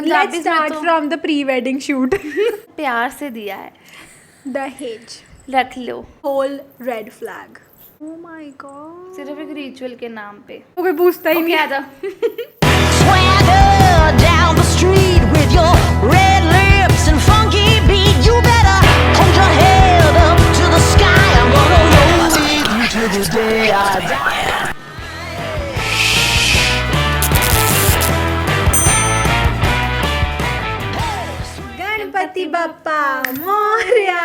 Let's start from the pre-wedding shoot. प्यार से दिया है, Dahej. रख लो, Whole red flag. Oh my god. सिर्फ एक रिचुअल के नाम पे। कोई पूछता ही नहीं। क्या था? Swagger down the street with your red lips and funky beat. You better hold your head up to the sky. I'm gonna roll with you till the day I die. Ganpati Bappa Morya.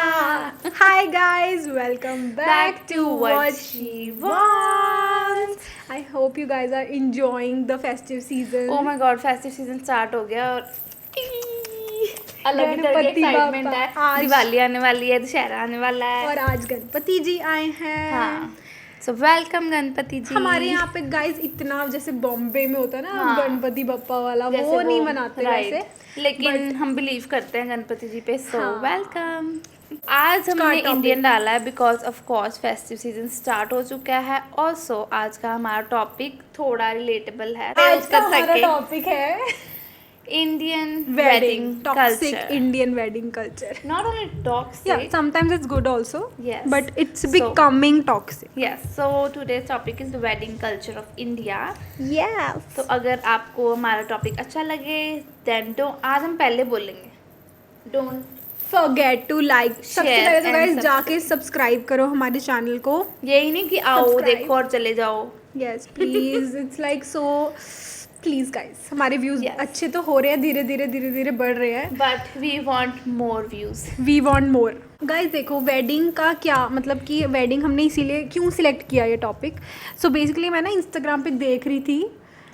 Hi guys, welcome back to What She Wants. I hope you guys are enjoying the festive season. Oh my God, festive season start हो गया और अलग ही तरह की Ganpati excitement Bappa, है। आज- दिवाली आने वाली है, दशहरा आने वाला है। और आज गणपति जी आए हैं. हाँ, सो वेलकम गणपति जी। हमारे यहाँ पे गाइस इतना जैसे बॉम्बे में होता है ना हाँ. गणपति बप्पा वाला, जैसे वो नहीं मनाते right. वैसे. लेकिन हम बिलीव करते हैं गणपति जी पे, सो हाँ. वेलकम। आज हमने topic. इंडियन डाला है because of course festive season start हो चुका है। ऑल्सो आज का हमारा टॉपिक थोड़ा रिलेटेबल है। आज का हमारा टॉपिक है Indian wedding, wedding toxic culture. Indian wedding culture. Not only toxic, Yeah, sometimes it's good also. Yes. But it's So- becoming toxic. Yes. So today's topic is the wedding culture of India. Yes. तो अगर आपको हमारा topic अच्छा लगे then आज हम पहले बोलेंगे डोंट Forget to like. सबसे Share पहले तो and guys जाके सब्सक्राइब करो हमारे चैनल को. यही नहीं कि आओ Subscribe. देखो और चले जाओ। Yes, please. It's like so. Please guys, हमारे व्यूज Yes. अच्छे तो हो रहे हैं, धीरे धीरे बढ़ रहे हैं. But we want more views. We want more. Guys देखो वेडिंग का क्या मतलब कि वेडिंग हमने इसीलिए क्यों सिलेक्ट किया ये टॉपिक. सो बेसिकली मैं ना इंस्टाग्राम पे देख रही थी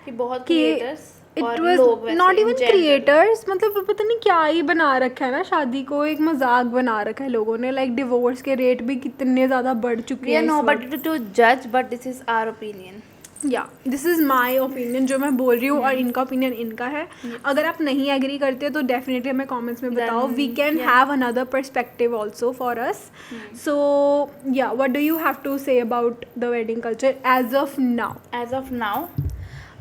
कि बहुत कि क्रिएटर्स इट और वाज लोग वैसे not even in general। Creators, मतलब पता नहीं क्या ही बना रखा है ना, शादी को एक मजाक बना रखा है लोगों ने. लाइक डिवोर्स के रेट भी कितने ज़्यादा बढ़ चुके We are हैं. nobody to judge, but this is our opinion. या दिस इज़ माई ओपिनियन जो मैं बोल रही हूँ, और इनका ओपिनियन इनका है. अगर आप नहीं एग्री करते तो डेफिनेटली हमें कमेंट्स में बताओ. We can have another perspective also for us. So yeah what do you have to say about the wedding culture as of now. As of now,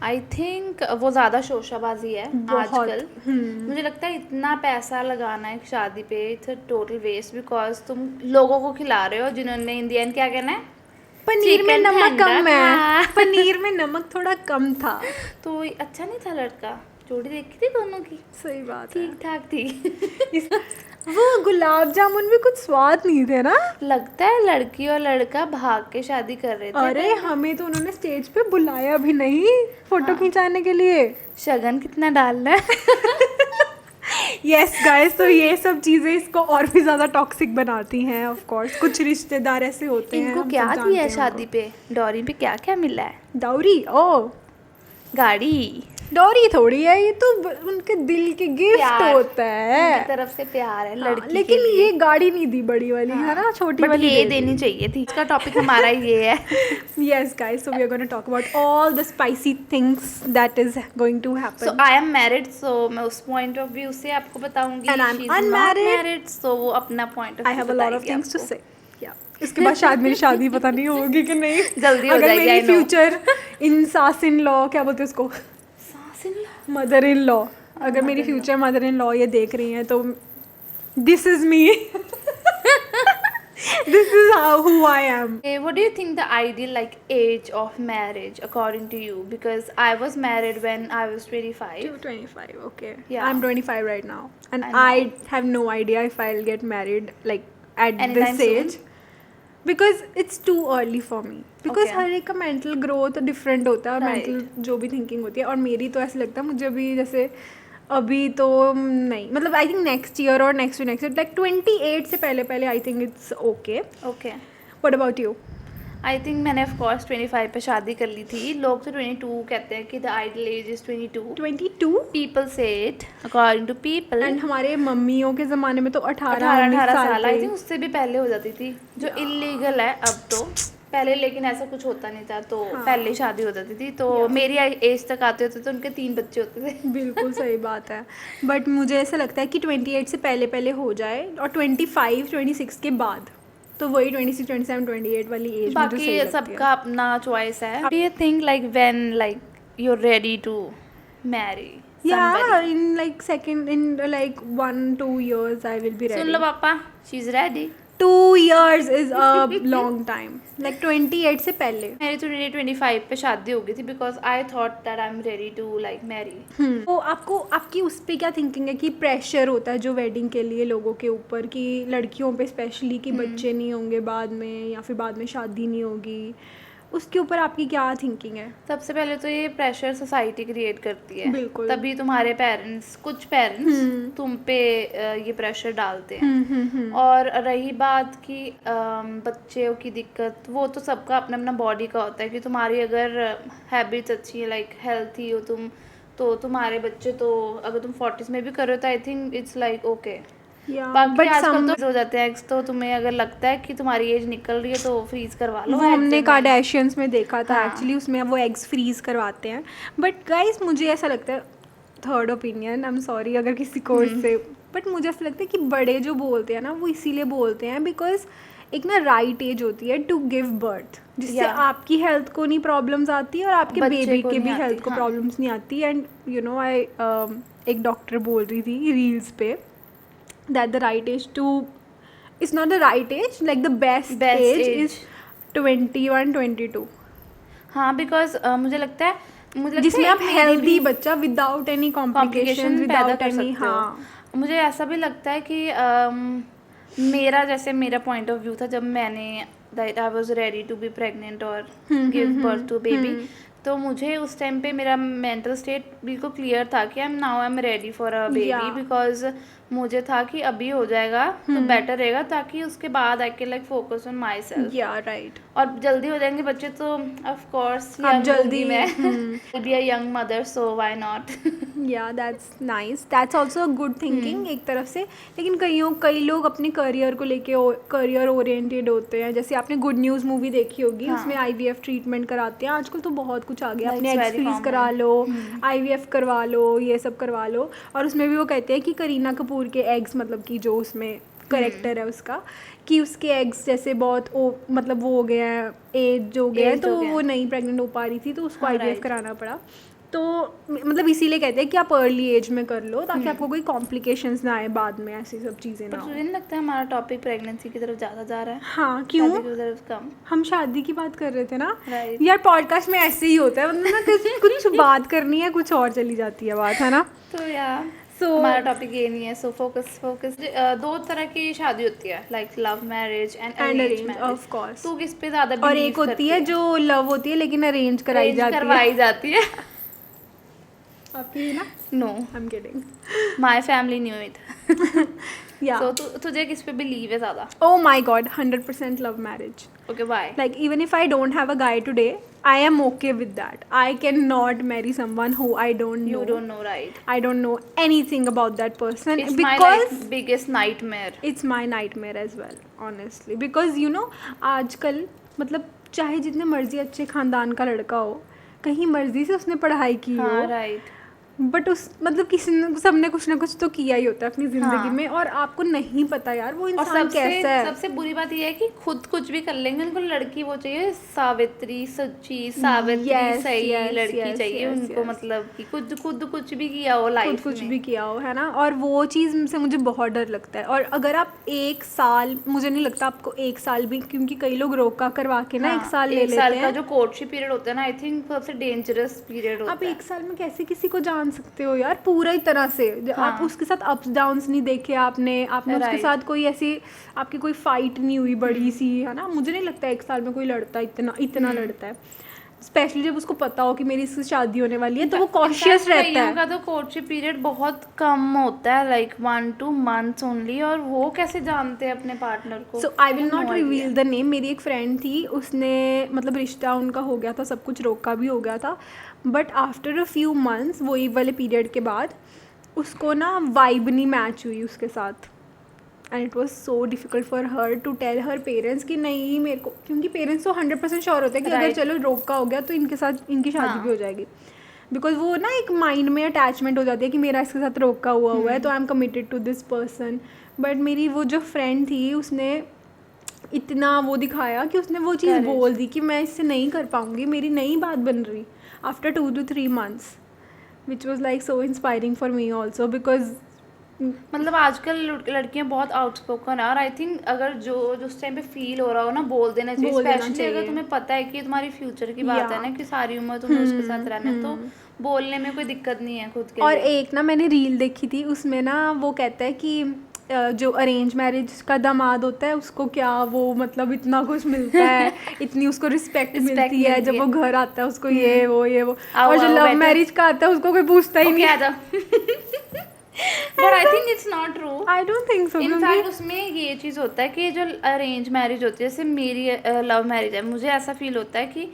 I think वो ज़्यादा शोशाबाजी है बहुत. आजकल। मुझे लगता है इतना पैसा लगाना है शादी पे it's a total waste, because तुम लोगों को खिला रहे हो जिन्होंने इन द एंड क्या कहना है, पनीर में Chicken नमक कम ठंडा. है. हाँ. पनीर में नमक थोड़ा कम था. तो अच्छा नहीं था लड़का। जोड़ी देखी थी दोनों की, सही बात है. ठीक ठाक थी। वो गुलाब जामुन भी कुछ स्वाद नहीं थे ना. लगता है लड़की और लड़का भाग के शादी कर रहे थे। अरे हमें तो उन्होंने स्टेज पे बुलाया भी नहीं फोटो खिंचाने के लिए. शगन कितना डालना है। यस गाइस, तो ये सब चीज़ें इसको और भी ज़्यादा टॉक्सिक बनाती हैं. ऑफ कोर्स कुछ रिश्तेदार ऐसे होते हैं. इनको हम क्या सब जानते दिया है हैं शादी पे, डॉरी पे क्या क्या मिला है? उनको. डाउरी. ओ गाड़ी। डोरी थोड़ी है ये तो, उनके दिल के गिफ्ट प्यार. होता है. उनकी तरफ से प्यार है हाँ, लड़की लेकिन के लिए। ये गाड़ी नहीं दी बड़ी वाली, है ना, छोटी बट वाली ये दे दी. देनी चाहिए थी। इसका टॉपिक हमारा ये है। Yes guys, so we are going to talk about all the spicy things that is going to happen. So I am married, so मैं उस पॉइंट ऑफ व्यू से आपको बताऊंगी। And I'm She is not unmarried. married, so वो अपना point of I have a lot of things to आपको। say. Yeah. इसके बाद शायद मेरी शादी पता नहीं होगी कि नहीं. जल्दी हो अगर जाएगी, मेरी I know. फ्यूचर इन सास इन लॉ, क्या बोलते हैं उसको, मदर इन लॉ, अगर मेरी फ्यूचर मदर इन लॉ ये देख रही हैं तो this is me. This is who I am. Okay, what do you think the ideal like age of marriage according to you? Because I was married when I was 25. 25, okay. Yeah. I'm 25 right now. And I know. I have no idea if I'll get married like at Anytime this soon? age. Because it's too early for me. Because Okay. हर एक का mental growth different होता है और Right. Mental जो भी thinking होती है. और मेरी तो ऐसे लगता है मुझे अभी जैसे अभी तो नहीं, मतलब आई थिंक नेक्स्ट ईयर और नेक्स्ट ईयर लाइक 28 से पहले I think it's okay. Okay. What about you? I think मैंने ऑफ कोर्स 25 पे शादी कर ली थी। लोग तो 22 कहते हैं कि the ideal age is 22. 22. People say it according to people. And हमारे मम्मियों के ज़माने में तो 18 18 साल साल आई थे. थिंक उससे भी पहले हो जाती थी, जो इलीगल है अब तो। पहले लेकिन ऐसा कुछ होता नहीं था, तो पहले ही शादी हो जाती थी। तो मेरी एज तक आते होते तो उनके 3 बच्चे होते थे। बिल्कुल सही बात है. बट मुझे ऐसा लगता है कि 28 से पहले हो जाए और 25 26 के बाद, तो वही 26 27 28 वाली एज मुझे सही बाकी लगती है. सबका अपना चॉइस है. Do you think like when like you are ready to marry, Yeah, somebody. in like 1-2 years I will be ready. सुन लो पापा, she is ready. 2 years is a long time. Like 28 से पहले. मेरी तो 25 पे शादी हो गई थी because I thought that I am ready to like marry. तो आपको आपकी उस पे क्या थिंकिंग है कि प्रेशर होता है जो वेडिंग के लिए लोगों के ऊपर, कि लड़कियों पे स्पेशली कि बच्चे नहीं होंगे बाद में या फिर बाद में शादी नहीं होगी, उसके ऊपर आपकी क्या थिंकिंग है? सबसे पहले तो ये प्रेशर सोसाइटी क्रिएट करती है. बिल्कुल. तभी तुम्हारे पेरेंट्स, कुछ पेरेंट्स तुम पे ये प्रेशर डालते हैं. और रही बात कि बच्चों की दिक्कत, वो तो सबका अपना अपना बॉडी का होता है कि तुम्हारी अगर हैबिट्स अच्छी है, लाइक हेल्थी हो तुम, तो तुम्हारे बच्चे तो अगर तुम 40s में भी कर रहे हो तो I think it's like okay. बाकी बट आजकल तो हो जाते हैं eggs, तो तुम्हें अगर लगता है कि तुम्हारी एज निकल रही है तो फ्रीज करवा लो. वो हमने कार्डाशियंस में देखा था हाँ. एक्चुअली, उसमें वो एग्स फ्रीज करवाते हैं. बट गाइस मुझे ऐसा लगता है, third opinion, I am sorry अगर किसी को इससे, बट मुझे ऐसा लगता है कि बड़े जो बोलते हैं ना वो इसीलिए बोलते हैं बिकॉज एक ना राइट एज होती है टू गिव बर्थ, जिससे आपकी हेल्थ को नहीं प्रॉब्लम्स आती और आपके बेबी के भी हेल्थ को प्रॉब्लम्स नहीं आती. एंड यू नो आई एक डॉक्टर बोल रही थी रील्स पे that the right age to, it's not the right age, like the best age is 21-22. हाँ, बिकॉज मुझे लगता है जिसमें आप हेल्दी बच्चा without any complication, without any. हाँ, मुझे ऐसा भी लगता है कि मेरा पॉइंट ऑफ व्यू था जब मैंने that I was ready to be pregnant और गिव बर्थ टू बेबी. तो मुझे उस टाइम पे मेरा मेंटल स्टेट बिल्कुल क्लियर था कि आई am ready for a baby, because मुझे था कि अभी हो जाएगा तो बेटर रहेगा, ताकि उसके बाद I can like focus on my self. या राइट. और जल्दी हो जाएंगे बच्चे तो ऑफ कोर्स जल्दी मैं will be a young mother, so why not. Yeah that's nice, that's also a good thinking एक तरफ से. लेकिन कई लोग अपने करियर को लेके करियर ओरिएंटेड होते हैं. जैसे आपने गुड न्यूज़ मूवी देखी होगी, उसमें IVF ट्रीटमेंट कराते हैं. आजकल तो बहुत कुछ आ गया, अपने एग्स फ्रीज करा लो, IVF करवा लो, ये सब करवा लो. और उसमें भी वो कहते हैं कि करीना कपूर के एग्स, मतलब कि जो उसमें करेक्टर है उसका, कि उसके एग्स जैसे बहुत मतलब वो हो गए हैं, एज जो हो गया है, तो वो नहीं प्रेग्नेंट हो पा रही थी, तो उसको IVF कराना पड़ा. तो मतलब इसीलिए कहते हैं कि आप अर्ली एज में कर लो ताकि आपको कोई कॉम्प्लिकेशंस ना आए बाद में, ऐसी सब चीज़ें ना हो. मुझे नहीं लगता हमारा टॉपिक प्रेगनेंसी की तरफ ज़्यादा जा रहा है. हाँ, क्यों? शादी की तरफ कम. हम शादी की बात कर रहे थे ना. Right. यार पॉडकास्ट में ऐसे ही होता है, मतलब ना कुछ बात करनी है, कुछ और चली जाती है बात, है ना. तो यार हमारा टॉपिक ये नहीं है. सो फोकस 2 तरह की शादी होती है, like love marriage and arrange marriage. Of course. तो किस पे ज़्यादा और एक होती है जो लव होती है लेकिन अरेंज करवाई जाती है. आपकी ना? No, I am kidding. My family knew it. Yeah so तुझे किस पे बिलीव है ज़्यादा? Oh my God, 100% love marriage. Okay, why? Like even if I don't have a guy today, I am okay with that. I cannot marry someone who I don't know. You don't know, right? I don't know anything about that person. It's because my like biggest nightmare. It's my nightmare as well, honestly. Because you know, आजकल मतलब चाहे जितने मर्जी अच्छे खानदान का लड़का हो, कहीं मर्जी से उसने पढ़ाई की हो, हाँ, right. बट उस मतलब किसी ने सबने कुछ ना कुछ तो किया ही होता है अपनी जिंदगी में, और आपको नहीं पता यार वो इंसान कैसा है. सबसे बुरी बात ये है कि खुद कुछ भी कर लेंगे, उनको लड़की वो चाहिए सावित्री, सच्ची सावित्री, सही लड़की चाहिए उनको. मतलब कि खुद कुछ भी किया हो लाइफ में, कुछ भी किया हो, है ना. और वो चीज़ से मुझे बहुत डर लगता है. और अगर आप 1 साल, मुझे नहीं लगता आपको 1 साल भी, क्योंकि कई लोग रोका करवा के ना 1 साल ले लेते हैं. 1 साल का जो कोर्टशिप पीरियड होता है ना, आई थिंक सबसे डेंजरस पीरियड होता है. आप 1 साल में कैसे किसी को जान सकते हो यार पूरा ही तरह से. आप उसके साथ अप्स डाउन्स नहीं देखे आपने उसके साथ कोई ऐसी आपकी कोई फाइट नहीं हुई बड़ी सी, है ना. मुझे नहीं लगता 1 साल में कोई लड़ता इतना लड़ता है, स्पेशली जब उसको पता हो कि मेरी इससे शादी होने वाली है, तो वो कॉन्शियस रहता है. का तो कोर्टशिप पीरियड बहुत कम होता है, लाइक 1-2 months ओनली, और वो कैसे जानते हैं अपने पार्टनर को. So I will not reveal the name. मेरी एक फ्रेंड थी, उसने मतलब रिश्ता उनका हो गया था, सब कुछ रोका भी हो गया था, but after a few months वही वाले पीरियड के बाद उसको ना वाइब नहीं मैच हुई उसके साथ. And it was so difficult for her to tell her parents कि नहीं मेरे को, क्योंकि पेरेंट्स तो 100% श्योर होते हैं कि अगर चलो रोका हो गया तो इनके साथ इनकी शादी भी हो जाएगी. बिकॉज वो ना एक माइंड में अटैचमेंट हो जाती है कि मेरा इसके साथ रोका हुआ है तो I am committed to this person. But मेरी वो जो फ्रेंड थी उसने इतना वो दिखाया कि उसने वो चीज़ बोल दी कि मैं इससे नहीं कर पाऊँगी, मेरी नई बात बन रही after 2 to 3 months. which was like so inspiring for me also because मतलब आजकल लड़कियां बहुत आउटस्पोकन है, और आई थिंक अगर जो उस टाइम पे फील हो रहा हो ना, बोल देना चाहिए, बोल देना स्पेशली अगर चाहिए। तुम्हें पता है कि ये तुम्हारी फ्यूचर की बात है ना, कि सारी उम्र तुम्हें उसके साथ रहना है, तो बोलने में कोई दिक्कत नहीं है खुद के और लिए। एक ना मैंने रील देखी थी, उसमें ना वो कहता है कि जो अरेंज मैरिज का दामाद होता है उसको क्या वो मतलब इतना कुछ मिलता है, इतनी उसको रिस्पेक्ट मिलती है, जब वो घर आता है उसको ये वो, और जो लव मैरिज का आता है उसको कोई पूछता ही नहीं। But I think it's not true. I don't think so. In fact उसमें ये चीज़ होता है कि जो अरेंज मैरिज होती है, जैसे मेरी लव मैरिज है, मुझे ऐसा फील होता है कि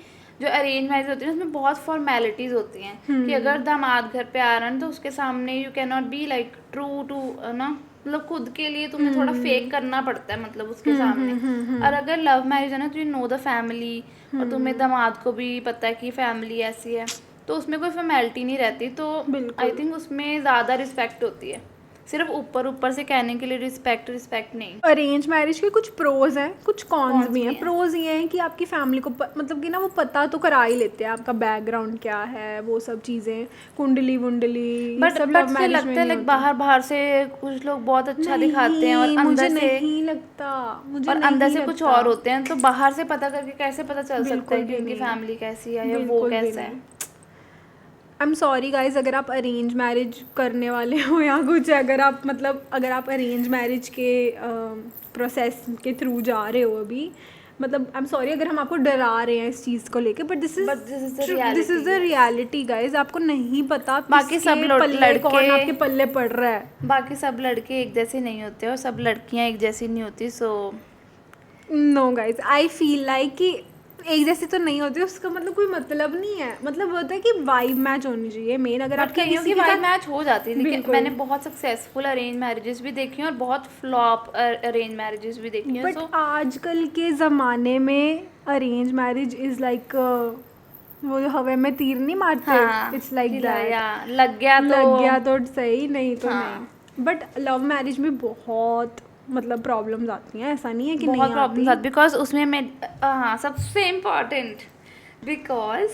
जो अरेंज मैरिज होती है उसमें बहुत फॉर्मेलिटीज होती हैं, कि अगर दामाद घर पे आ रहा है तो उसके सामने you can not be like true to ना, मतलब खुद के लिए तुम्हें थोड़ा फेक करना पड़ता है मतलब उसके सामने। और अगर लव मैरिज है ना, तो यू नो द फैमिली, और तुम्हें दामाद को भी पता है कि फैमिली ऐसी है, तो उसमें कोई फॉर्मेलिटी नहीं रहती, तो आई थिंक उसमें ज़्यादा रिस्पेक्ट होती है। सिर्फ ऊपर ऊपर से कहने के लिए रिस्पेक्ट नहीं। अरेंज मैरिज के कुछ प्रोज हैं, कुछ कॉन्स भी हैं। प्रोज ये हैं कि आपकी फैमिली को मतलब कि ना वो पता तो करा ही लेते हैं आपका बैकग्राउंड क्या है, वो सब चीज़ें, कुंडली वुंडली, बट सब लव मैरिज लगता में है नहीं लाइक बाहर से कुछ लोग बहुत अच्छा दिखाते हैं, और नहीं, अंदर मुझे से नहीं लगता, मुझे और नहीं अंदर से कुछ लगता। और होते हैं, तो बाहर से पता करके कैसे पता चल सकता है बिल्कुल कि भी उनकी नहीं। फैमिली कैसी है या वो बिल्कुल भी कैसा नहीं। है। आई एम सॉरी गाइज, अगर आप अरेंज मैरिज करने वाले हो या कुछ, अगर आप अरेंज मैरिज के प्रोसेस के थ्रू जा रहे हो अभी, मतलब आई एम सॉरी अगर हम आपको डरा रहे हैं इस चीज़ को लेके, but this is the reality guys. आपको नहीं पता बाकी सब पल्ले कौन लड़के आपके पल्ले पड़ रहा है। बाकी सब लड़के एक जैसे नहीं होते और सब लड़कियां एक जैसी नहीं होती, so no guys, I feel like कि एक जैसे तो नहीं होती, उसका मतलब कोई मतलब नहीं है, मतलब होता है कि वाइब मैच होनी चाहिए मेन। अगर बट कईयों की वाइब मैच हो जाती है, लेकिन बिल्कुल। मैंने बहुत सक्सेसफुल अरेंज मैरिजेस भी देखी हैं और बहुत फ्लॉप अरेंज मैरिजेस भी देखी हैं। बट आजकल के ज़माने में अरेंज मैरिज इज़ लाइक वो जो हवा में तीर नहीं मारते, इट्स लाइक दैट। लग गया तो सही, नहीं तो नहीं। बट लव मैरिज में बहुत मतलब प्रॉब्लम्स आती हैं, ऐसा नहीं है कि बहुत नहीं प्रॉब्लम्स आती। आती, बिकॉज उसमें सबसे इम्पोर्टेंट, बिकॉज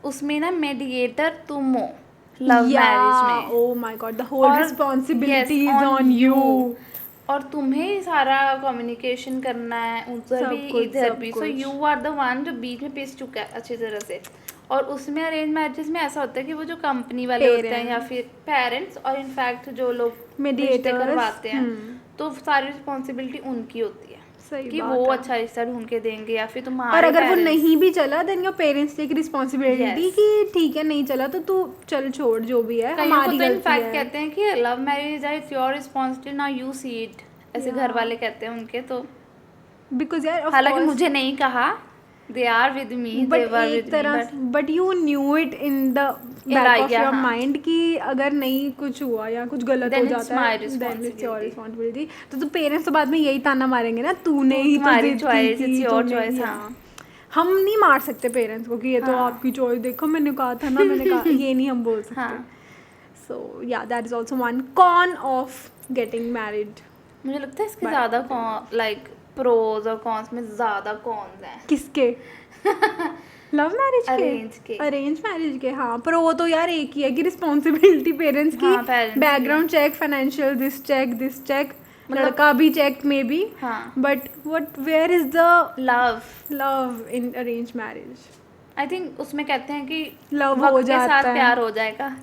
उसमें ना मेडिएटर तुम हो लव मैरिज में, oh my God, the whole और responsibility yes, is on on you, और तुम्हें ही सारा कम्युनिकेशन करना है, उधर सब भी कुछ, इधर सब भी, सो कुछ। यू आर द वन जो बीच में पिस चुका है अच्छी तरह से। और उसमें अरेंज मैरिजेस में ऐसा होता है कि वो जो कंपनी वाले होते हैं या फिर पेरेंट्स, और इनफैक्ट जो लोग Mediators, करवाते हैं, तो सारी रिस्पॉन्सिबिलिटी उनकी होती है सही कि बात वो है। अच्छा रिश्ता ढूंढ के देंगे, या फिर तुम्हारे और अगर वो parents- नहीं भी चला, then your parents take responsibility Yes. कि ठीक है नहीं चला तो तू चल छोड़, जो भी है कईयों को हमारी तो गलती इनफैक्ट है। कहते हैं कि love marriage is your responsibility, now you see it, ऐसे घर वाले कहते हैं उनके, तो बिकॉज यार हालांकि मुझे नहीं कहा, they are with me, they but were एक विद मी, तरह but you knew it in the back of your mind कि अगर नहीं कुछ हुआ या कुछ गलत Then हो it's जाता my है, then it's your responsibility. Responsibility. तो पेरेंट्स तो बाद में यही ताना मारेंगे ना, तूने ही तो तुम्हारी जिद की choice, थी, it's your तूने choice, किया। हाँ। हम नहीं मार सकते पेरेंट्स को कि ये तो हाँ। आपकी चॉइस, देखो मैंने कहा था ना, मैंने कहा ये नहीं हम बोल सकते। हाँ। So yeah that is also one con of getting married. मुझे लगता है इसके ज़्यादा लाइक प्रोज और कॉन्स में ज़्यादा कॉन्स हैं किसके? लव मैरिज Arrange के। अरेंज मैरिज के, हाँ। पर वो तो यार एक ही है कि रिस्पॉन्सिबिलिटी पेरेंट्स की, हाँ, parents की। Background check, financial this check, लड़का भी चेक मे बी, हाँ। But what where is the love in arrange marriage? I think उसमें कहते हैं कि लव वक्त हो के जाता साथ है, प्यार हो जाएगा,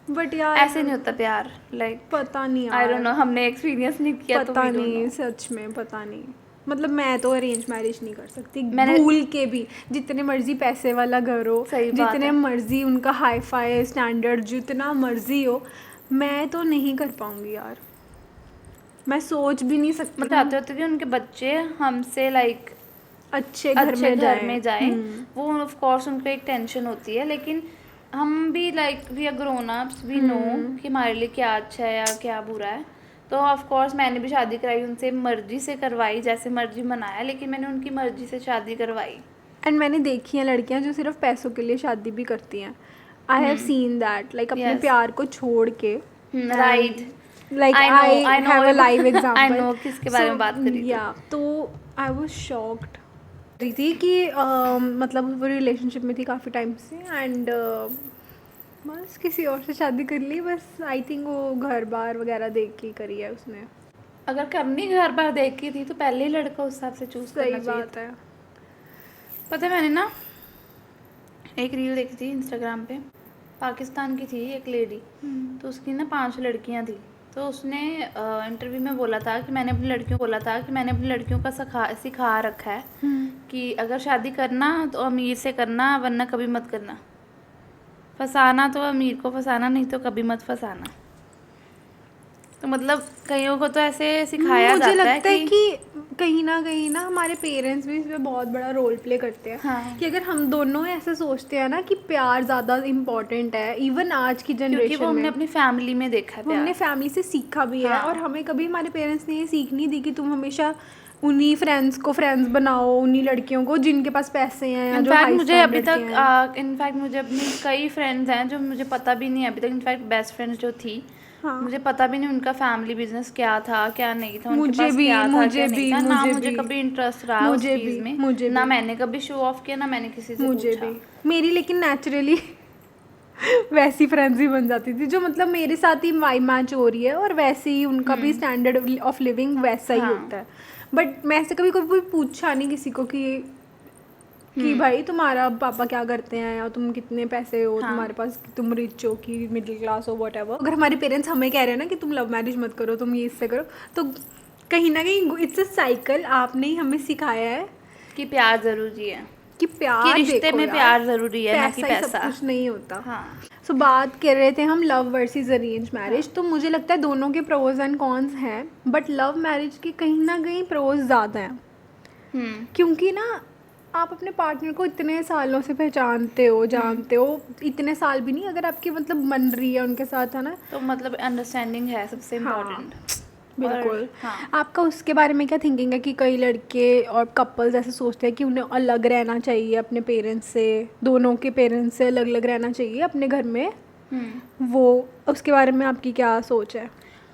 बट यार ऐसे नहीं होता प्यार, लाइक पता नहीं आई डोंट नो, यार, हमने एक्सपीरियंस नहीं किया, तो पता we don't नहीं, know. सच में पता नहीं। मतलब मैं तो अरेंज मैरिज नहीं कर सकती, मैंने- भूल के भी, जितने मर्जी पैसे वाला घर हो, सही बात जितने है। मर्जी उनका हाई फाई स्टैंडर्ड जितना मर्जी हो, मैं तो नहीं कर पाऊंगी यार, मैं सोच भी नहीं सकती। मतलब चाहते होते कि उनके बच्चे हमसे लाइक अच्छे घर में जाए, वो ऑफ कोर्स उनको एक टेंशन होती है, लेकिन हम भी like we are grown ups, we know कि हमारे लिए क्या अच्छा है या क्या बुरा है। तो ऑफ कोर्स मैंने भी शादी कराई उनसे, मर्जी से करवाई, जैसे मर्जी मनाया, लेकिन मैंने उनकी मर्जी से शादी करवाई। एंड मैंने देखी हैं लड़कियां जो सिर्फ पैसों के लिए शादी भी करती हैं। I have seen that, like अपने Yes. प्यार को छोड़ के, right, like I know, I I know have a it. live example. I know किसके बारे में बात कर रही थी। या तो I was shocked रही थी कि मतलब वो रिलेशनशिप में थी काफ़ी टाइम से, एंड बस किसी और से शादी कर ली बस। आई थिंक वो घर बार वगैरह देख के करी है उसने। अगर करनी घर बार देख की थी तो पहले ही लड़का उस हिसाब से चूज सही करना चाहिए बात है। पता है मैंने ना एक रील देखी थी इंस्टाग्राम पे, पाकिस्तान की थी एक लेडी, तो उसकी ना 5 लड़कियां थी। तो उसने इंटरव्यू में बोला था कि मैंने अपनी लड़कियों का सिखा रखा है कि अगर शादी करना तो अमीर से करना, वरना कभी मत करना। फंसाना तो अमीर को फंसाना, नहीं तो कभी मत फंसाना। तो मतलब कईयों को तो ऐसे सिखाया मुझे जाता लगता है है कि कहीं ना हमारे पेरेंट्स भी इसमें बहुत बड़ा रोल प्ले करते हैं। हाँ। कि अगर हम दोनों ऐसे सोचते हैं ना कि प्यार ज़्यादा इम्पोर्टेंट है, इवन आज की क्योंकि जनरेशन वो हमने में, अपनी फैमिली में देखा है वो हमने प्यार। फैमिली से सीखा भी है। हाँ। और हमें कभी हमारे पेरेंट्स ने ये सीख नहीं दी कि तुम हमेशा उन्हीं फ्रेंड्स को फ्रेंड्स बनाओ, उन्हीं लड़कियों को जिनके पास पैसे हैं या जो इनफैक्ट हाई मुझे अभी स्टैंडर्ड के तक हैं। इनफैक्ट मुझे अपनी कई फ्रेंड्स हैं जो मुझे पता भी नहीं है अभी तक, इनफैक्ट बेस्ट फ्रेंड्स जो थी, हाँ। मुझे पता भी नहीं उनका फैमिली बिजनेस क्या था क्या नहीं था, उनके मुझे पास भी, क्या था मुझे क्या नहीं भी, था। ना मुझे मुझे भी। कभी इंटरेस्ट रहा उस मुझे चीज़ भी, में, मुझे ना भी। मैंने कभी शो ऑफ किया, ना मैंने किसी से मुझे पूछा। भी। मेरी लेकिन नेचुरली वैसी फ्रेंड्स ही बन जाती थी जो मतलब मेरे साथ ही वाइब मैच हो रही है और वैसे ही उनका भी स्टैंडर्ड ऑफ लिविंग वैसा ही हाँ। होता है। बट मैं ऐसे कभी कभी पूछा नहीं किसी को कि भाई तुम्हारा पापा क्या करते हैं या तुम कितने पैसे हो, हाँ। तुम्हारे पास, तुम रिच हो कि मिडिल क्लास हो, वट एवर। अगर हमारे पेरेंट्स हमें कह रहे हैं ना कि तुम लव मैरिज मत करो, तुम ये इससे करो, तो कहीं ना कहीं इट्स अ साइकिल। आपने ही हमें सिखाया है कि प्यार जरूरी है, कि कि प्यार, रिश्ते देखो में यार, प्यार जरूरी है, ना कि पैसा ही सब पैसा। कुछ नहीं होता। हाँ। सो बात कर रहे थे हम लव वर्सेस अरेंज मैरिज। तो मुझे लगता है दोनों के प्रोज एंड कॉन्स हैं, बट लव मैरिज के कहीं ना कहीं प्रोज ज़्यादा हैं। क्योंकि ना आप अपने पार्टनर को इतने सालों से पहचानते हो, जानते हो, इतने साल भी नहीं, अगर आपकी मतलब बन रही है उनके साथ, है ना, तो मतलब अंडरस्टैंडिंग है सबसे हाँ, इम्पोर्टेंट। बिल्कुल। हाँ। आपका उसके बारे में क्या थिंकिंग है कि कई लड़के और कपल्स ऐसे सोचते हैं कि उन्हें अलग रहना चाहिए अपने पेरेंट्स से, दोनों के पेरेंट्स से अलग अलग रहना चाहिए अपने घर में, वो उसके बारे में आपकी क्या सोच है?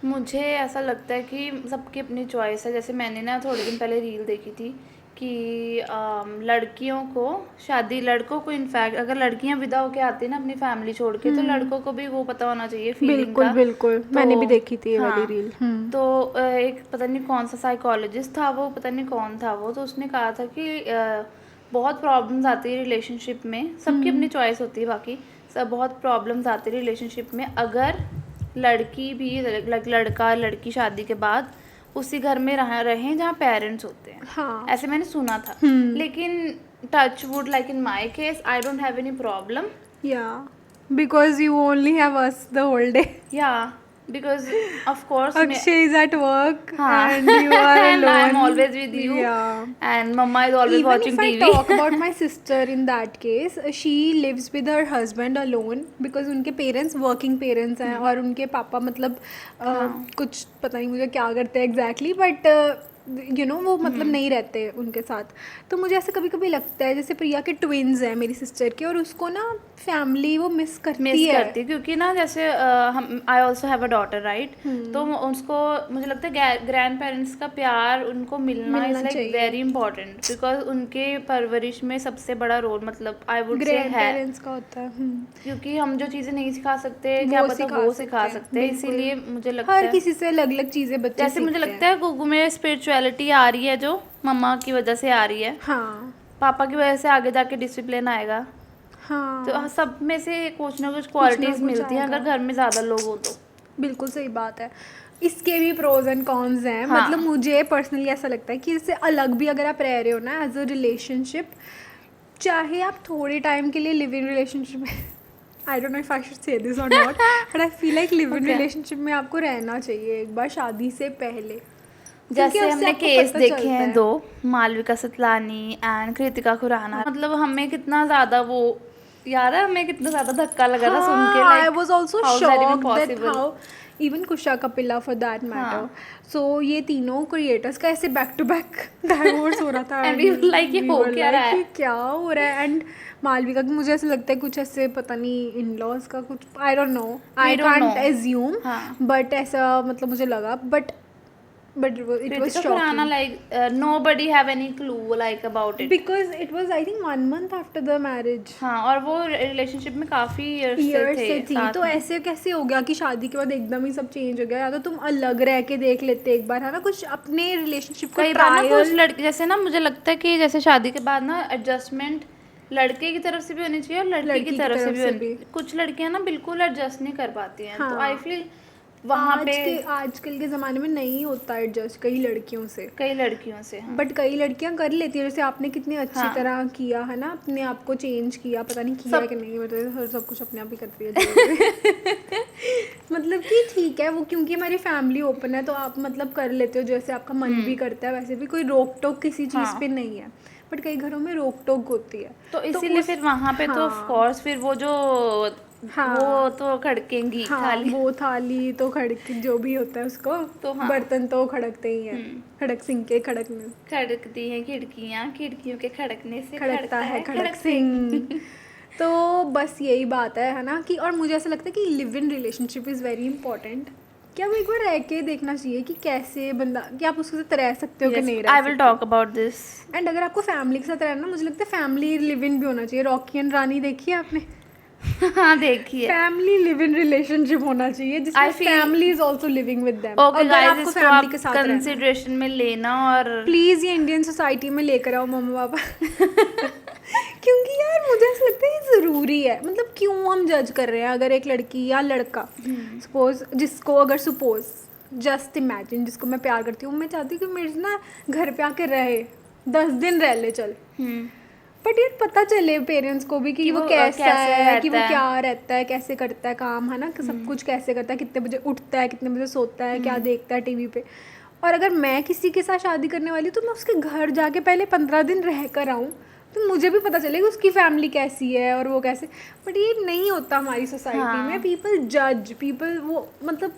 मुझे ऐसा लगता है कि सबकी अपनी चॉइस है। जैसे मैंने ना थोड़े दिन पहले रील देखी थी कि लड़कियों को शादी, लड़कों को इनफैक्ट अगर लड़कियां विदा होके आती ना अपनी फैमिली छोड़ के, तो लड़कों को भी वो पता होना चाहिए फीलिंग बिल्कुल का। बिल्कुल, मैंने भी देखी थी ये वाली हाँ, रील। तो एक पता नहीं कौन सा साइकोलॉजिस्ट था वो, पता नहीं कौन था वो, तो उसने कहा था कि बहुत प्रॉब्लम्स आती है रिलेशनशिप में, सबकी अपनी चॉइस होती है, बाकी सब बहुत प्रॉब्लम्स आती है रिलेशनशिप में अगर लड़की भी लड़का लड़की शादी के बाद उसी घर में रहें जहाँ पेरेंट्स होते हैं। हाँ। ऐसे मैंने सुना था। लेकिन touch wood, like in my case, I don't have any problem. Yeah, because you only have us the whole day. या because of course Akshay is at work हाँ. and you are And alone. I'm always with you. Yeah. And mama is always Even watching if I TV. talk about my sister in that case, she lives with her husband alone because उनके parents working parents हैं और उनके पापा मतलब कुछ पता नहीं मुझे क्या करते हैं exactly, but यू नो वो मतलब नहीं रहते उनके साथ। तो मुझे ऐसे कभी कभी लगता है जैसे प्रिया के ट्विन्स हैं मेरी सिस्टर के, और उसको ना फैमिली वो मिस करती है। क्योंकि ना जैसे हम I also have a daughter right, तो उसको मुझे लगता है ग्रैंड पेरेंट्स का प्यार उनको मिलना is like very important, because उनके परवरिश में सबसे बड़ा रोल मतलब आई वुड से है पेरेंट्स का होता है। क्योंकि हम जो चीज़ें नहीं सिखा सकते क्या पता वो सिखा सकते हैं। इसीलिए मुझे लगता है हर किसी से अलग अलग चीज़ें बच्चे जैसे मुझे लगता है गुगु में स्पिरिचुअलिटी आ रही है जो मम्मा की वजह से आ रही है, हाँ, पापा की वजह से आगे जाके डिसिप्लिन आएगा। हाँ, तो सब में से कुछ ना कुछ क्वालिटीज मिलती हैं अगर घर में ज़्यादा लोग हो तो। बिल्कुल सही बात है। इसके भी प्रोज एंड कॉन्स हैं। हाँ. मतलब मुझे पर्सनली ऐसा लगता है कि इससे अलग भी अगर आप रह रहे हो ना एज अ रिलेशनशिप, चाहे आप थोड़े टाइम के लिए लिव इन रिलेशनशिप में, I don't know if I should say this or not, but I feel like live in relationship में आपको रहना चाहिए एक बार शादी से पहले। जैसे हमने केस देखे हैं दो, मालविका सतलानी एंड कृतिका खुराना, मतलब हमें कितना ज़्यादा वो याद है, हमें कितना ज़्यादा धक्का लगा था सुन के। I was also shocked that how even Kusha Kapila for that matter. So ये तीनों क्रिएटर्स का ऐसे बैक टू बैक डाइवोर्स हो रहा था एंड वी वर लाइक ये हो क्या रहा है, क्या हो रहा है। एंड मालविका की मुझे ऐसा लगता है कुछ ऐसे पता नहीं इन लॉज का कुछ, I don't know, I can't assume, but ऐसा मतलब मुझे लगा। But but it was Kritika Khurana shocking like nobody have any clue like about it. because it was I think 1 month after the marriage. हाँ, और वो रिलेशनशिप में काफी ईयर्स से थी, साथ तो में। ऐसे कैसे हो गया कि शादी के बाद एकदम ही सब चेंज हो गया? या तो तुम अलग रह के देख लेते एक बार, है ना, कुछ अपने रिलेशनशिप को कई बार ना कुछ ट्रायल। लड़के जैसे ना, मुझे लगता है कि जैसे शादी के बाद ना एडजस्टमेंट लड़के की तरफ से भी होनी चाहिए और लड़की की तरफ से भी होनी। कुछ लड़कियां ना बिल्कुल एडजस्ट नहीं कर पाती हैं, तो हाँ। आई फील वहाँ पे आजकल के ज़माने में नहीं होता एडजस्ट कई लड़कियों से, कई लड़कियों से। हाँ। बट कई लड़कियां कर लेती है, जैसे आपने कितनी अच्छी हाँ। तरह किया है ना, अपने आप को चेंज किया, पता नहीं किया कि नहीं, मतलब सब कुछ अपने आप ही करती है मतलब कि ठीक है वो, क्योंकि हमारी फैमिली ओपन है तो आप मतलब कर लेते हो जैसे आपका मन भी करता है, वैसे भी कोई रोक टोक किसी चीज़ हाँ। पे नहीं है, बट कई घरों में रोक टोक होती है, तो इसीलिए फिर वहाँ पे तो ऑफ कोर्स फिर वो जो हाँ। वो तो खड़केंगी हाँ, थाली। वो थाली तो खड़क जो भी होता है उसको, तो हाँ। बर्तन तो खड़कते ही हैं, खड़क सिंह के खड़कने, खड़कती हैं खिड़कियाँ, खिड़कियों के खड़कने से खड़कता है खड़क सिंह तो बस यही बात है ना कि, और मुझे ऐसा लगता है कि live in relationship is very important. क्या वो एक बार रह के देखना चाहिए कि कैसे बंदा, कि आप उसके साथ रह सकते हो कि नहीं रह I will talk about this. And अगर आपको फैमिली के साथ रहना, मुझे लगता है फैमिली लिव इन भी होना चाहिए। रॉकी एंड रानी देखी है आपने? हाँ देखिए, फैमिली लिव इन रिलेशनशिप होना चाहिए जिसमें family is also living with them. Okay अगर गाइस, आपको इसको फैमिली आप के साथ रहना, कंसिडरेशन में लेना और प्लीज ये इंडियन सोसाइटी में लेकर आओ मम्मा पापा क्योंकि यार मुझे ऐसा लगता है ये ज़रूरी है। मतलब क्यों हम जज कर रहे हैं? अगर एक लड़की या लड़का सपोज, जिसको अगर सपोज जस्ट इमेजिन, जिसको मैं प्यार करती हूँ, मैं चाहती हूँ कि मेरे से ना घर पे आके रहे, 10 दिन रह ले चल, बट यार पता चले पेरेंट्स को भी कि वो कैसा है, कि वो क्या रहता है, कैसे करता है काम, है ना, कि सब कुछ कैसे करता है, कितने बजे उठता है, कितने बजे सोता है, क्या देखता है टीवी पे। और अगर मैं किसी के साथ शादी करने वाली हूँ तो मैं उसके घर जाके पहले 15 दिन रह कर आऊँ, तो मुझे भी पता चलेगा उसकी फैमिली कैसी है और वो कैसे। बट ये नहीं होता हमारी सोसाइटी में। पीपल जज, पीपल वो मतलब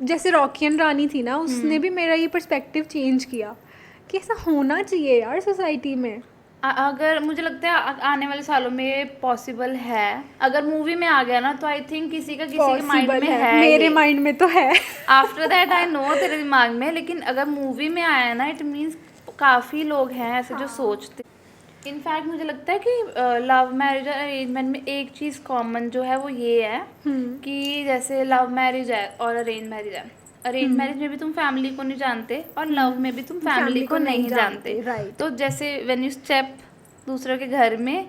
जैसे रॉकी एंड रानी थी ना, उसने भी मेरा ये पर्सपेक्टिव चेंज किया कि ऐसा होना चाहिए यार सोसाइटी में। अगर मुझे लगता है आने वाले सालों में पॉसिबल है, अगर मूवी में आ गया ना तो आई थिंक किसी के माइंड में है, मेरे माइंड में तो है। आफ्टर दैट आई नो तेरे दिमाग में, लेकिन अगर मूवी में आया ना इट मीन्स काफ़ी लोग हैं ऐसे जो सोचते। इनफैक्ट मुझे लगता है कि लव मैरिज और अरेंजमेंट में एक चीज़ कॉमन जो है वो ये है कि जैसे लव मैरिज है और अरेंज मैरिज है, अरेंज मैरिज में भी तुम फैमिली को नहीं जानते और लव में भी तुम फैमिली को नहीं जानते। राइट। तो जैसे व्हेन यू स्टेप दूसरे के घर में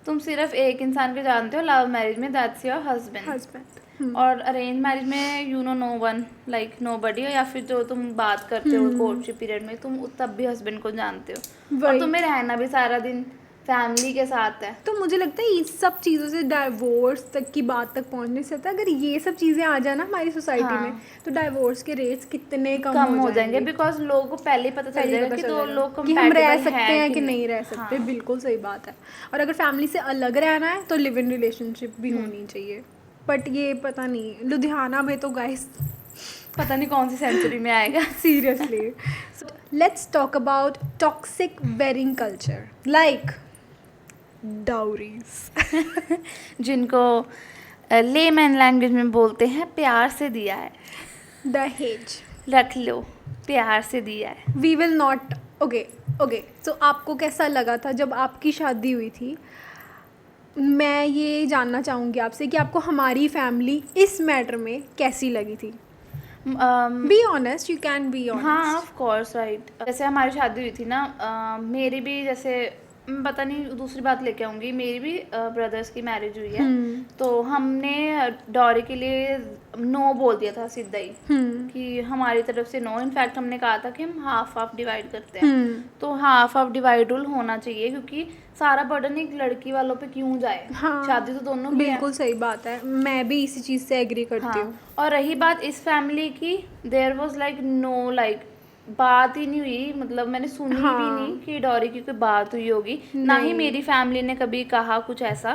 तुम सिर्फ एक इंसान को जानते हो, लव मैरिज में दैट्स योर हस्बैंड, और अरेंज मैरिज में you know one like nobody, या फिर जो तुम बात करते हो कोर्टशिप पीरियड में तुम तब भी हस्बैंड को जानते हो और तुम्हें रहना भी सारा दिन फैमिली के साथ है। तो मुझे लगता है इस सब चीज़ों से डाइवोर्स तक की बात तक पहुंचने से आता है, अगर ये सब चीज़ें आ जाए ना हमारी सोसाइटी में, तो डाइवोर्स के रेट्स कितने कम हो जाएंगे, बिकॉज लोगों को पहले ही पता चल जाएगा कि दो लोग कि हम रह सकते हैं कि नहीं रह सकते। बिल्कुल सही बात है। और अगर फैमिली से अलग रहना है तो लिव इन रिलेशनशिप भी होनी चाहिए। बट ये पता नहीं लुधियाना में तो गाइस पता नहीं कौन सी सेंचुरी में आएगा seriously. Let's talk about toxic wedding culture like dowries जिनको लेमैन लैंग्वेज में बोलते हैं प्यार से दिया है, दहेज रख लो, प्यार से दिया है। We will not okay so आपको कैसा लगा था जब आपकी शादी हुई थी? मैं ये जानना चाहूँगी आपसे कि आपको हमारी फैमिली इस मैटर में कैसी लगी थी? Be honest, you can be honest. हाँ ऑफ कोर्स राइट। जैसे हमारी शादी हुई थी ना, मेरी भी जैसे पता नहीं दूसरी बात लेके आऊँगी, मेरी भी ब्रदर्स की मैरिज हुई है, तो हमने डॉरी के लिए नो बोल दिया था सीधा ही कि हमारी तरफ से नो। इनफैक्ट हमने कहा था कि हम हाफ डिवाइड करते हैं, तो हाफ डिवाइड रूल होना चाहिए क्योंकि सारा बर्डन एक लड़की वालों पे क्यों जाए। हाँ, शादी तो दोनों की है। बिल्कुल सही बात है, मैं भी इसी चीज़ से एग्री करती हूँ। और रही बात इस फैमिली की, there was like no like बात ही नहीं हुई, मतलब मैंने सुनी भी नहीं कि डॉरी की कोई बात हुई होगी, ना ही मेरी फैमिली ने कभी कहा कुछ ऐसा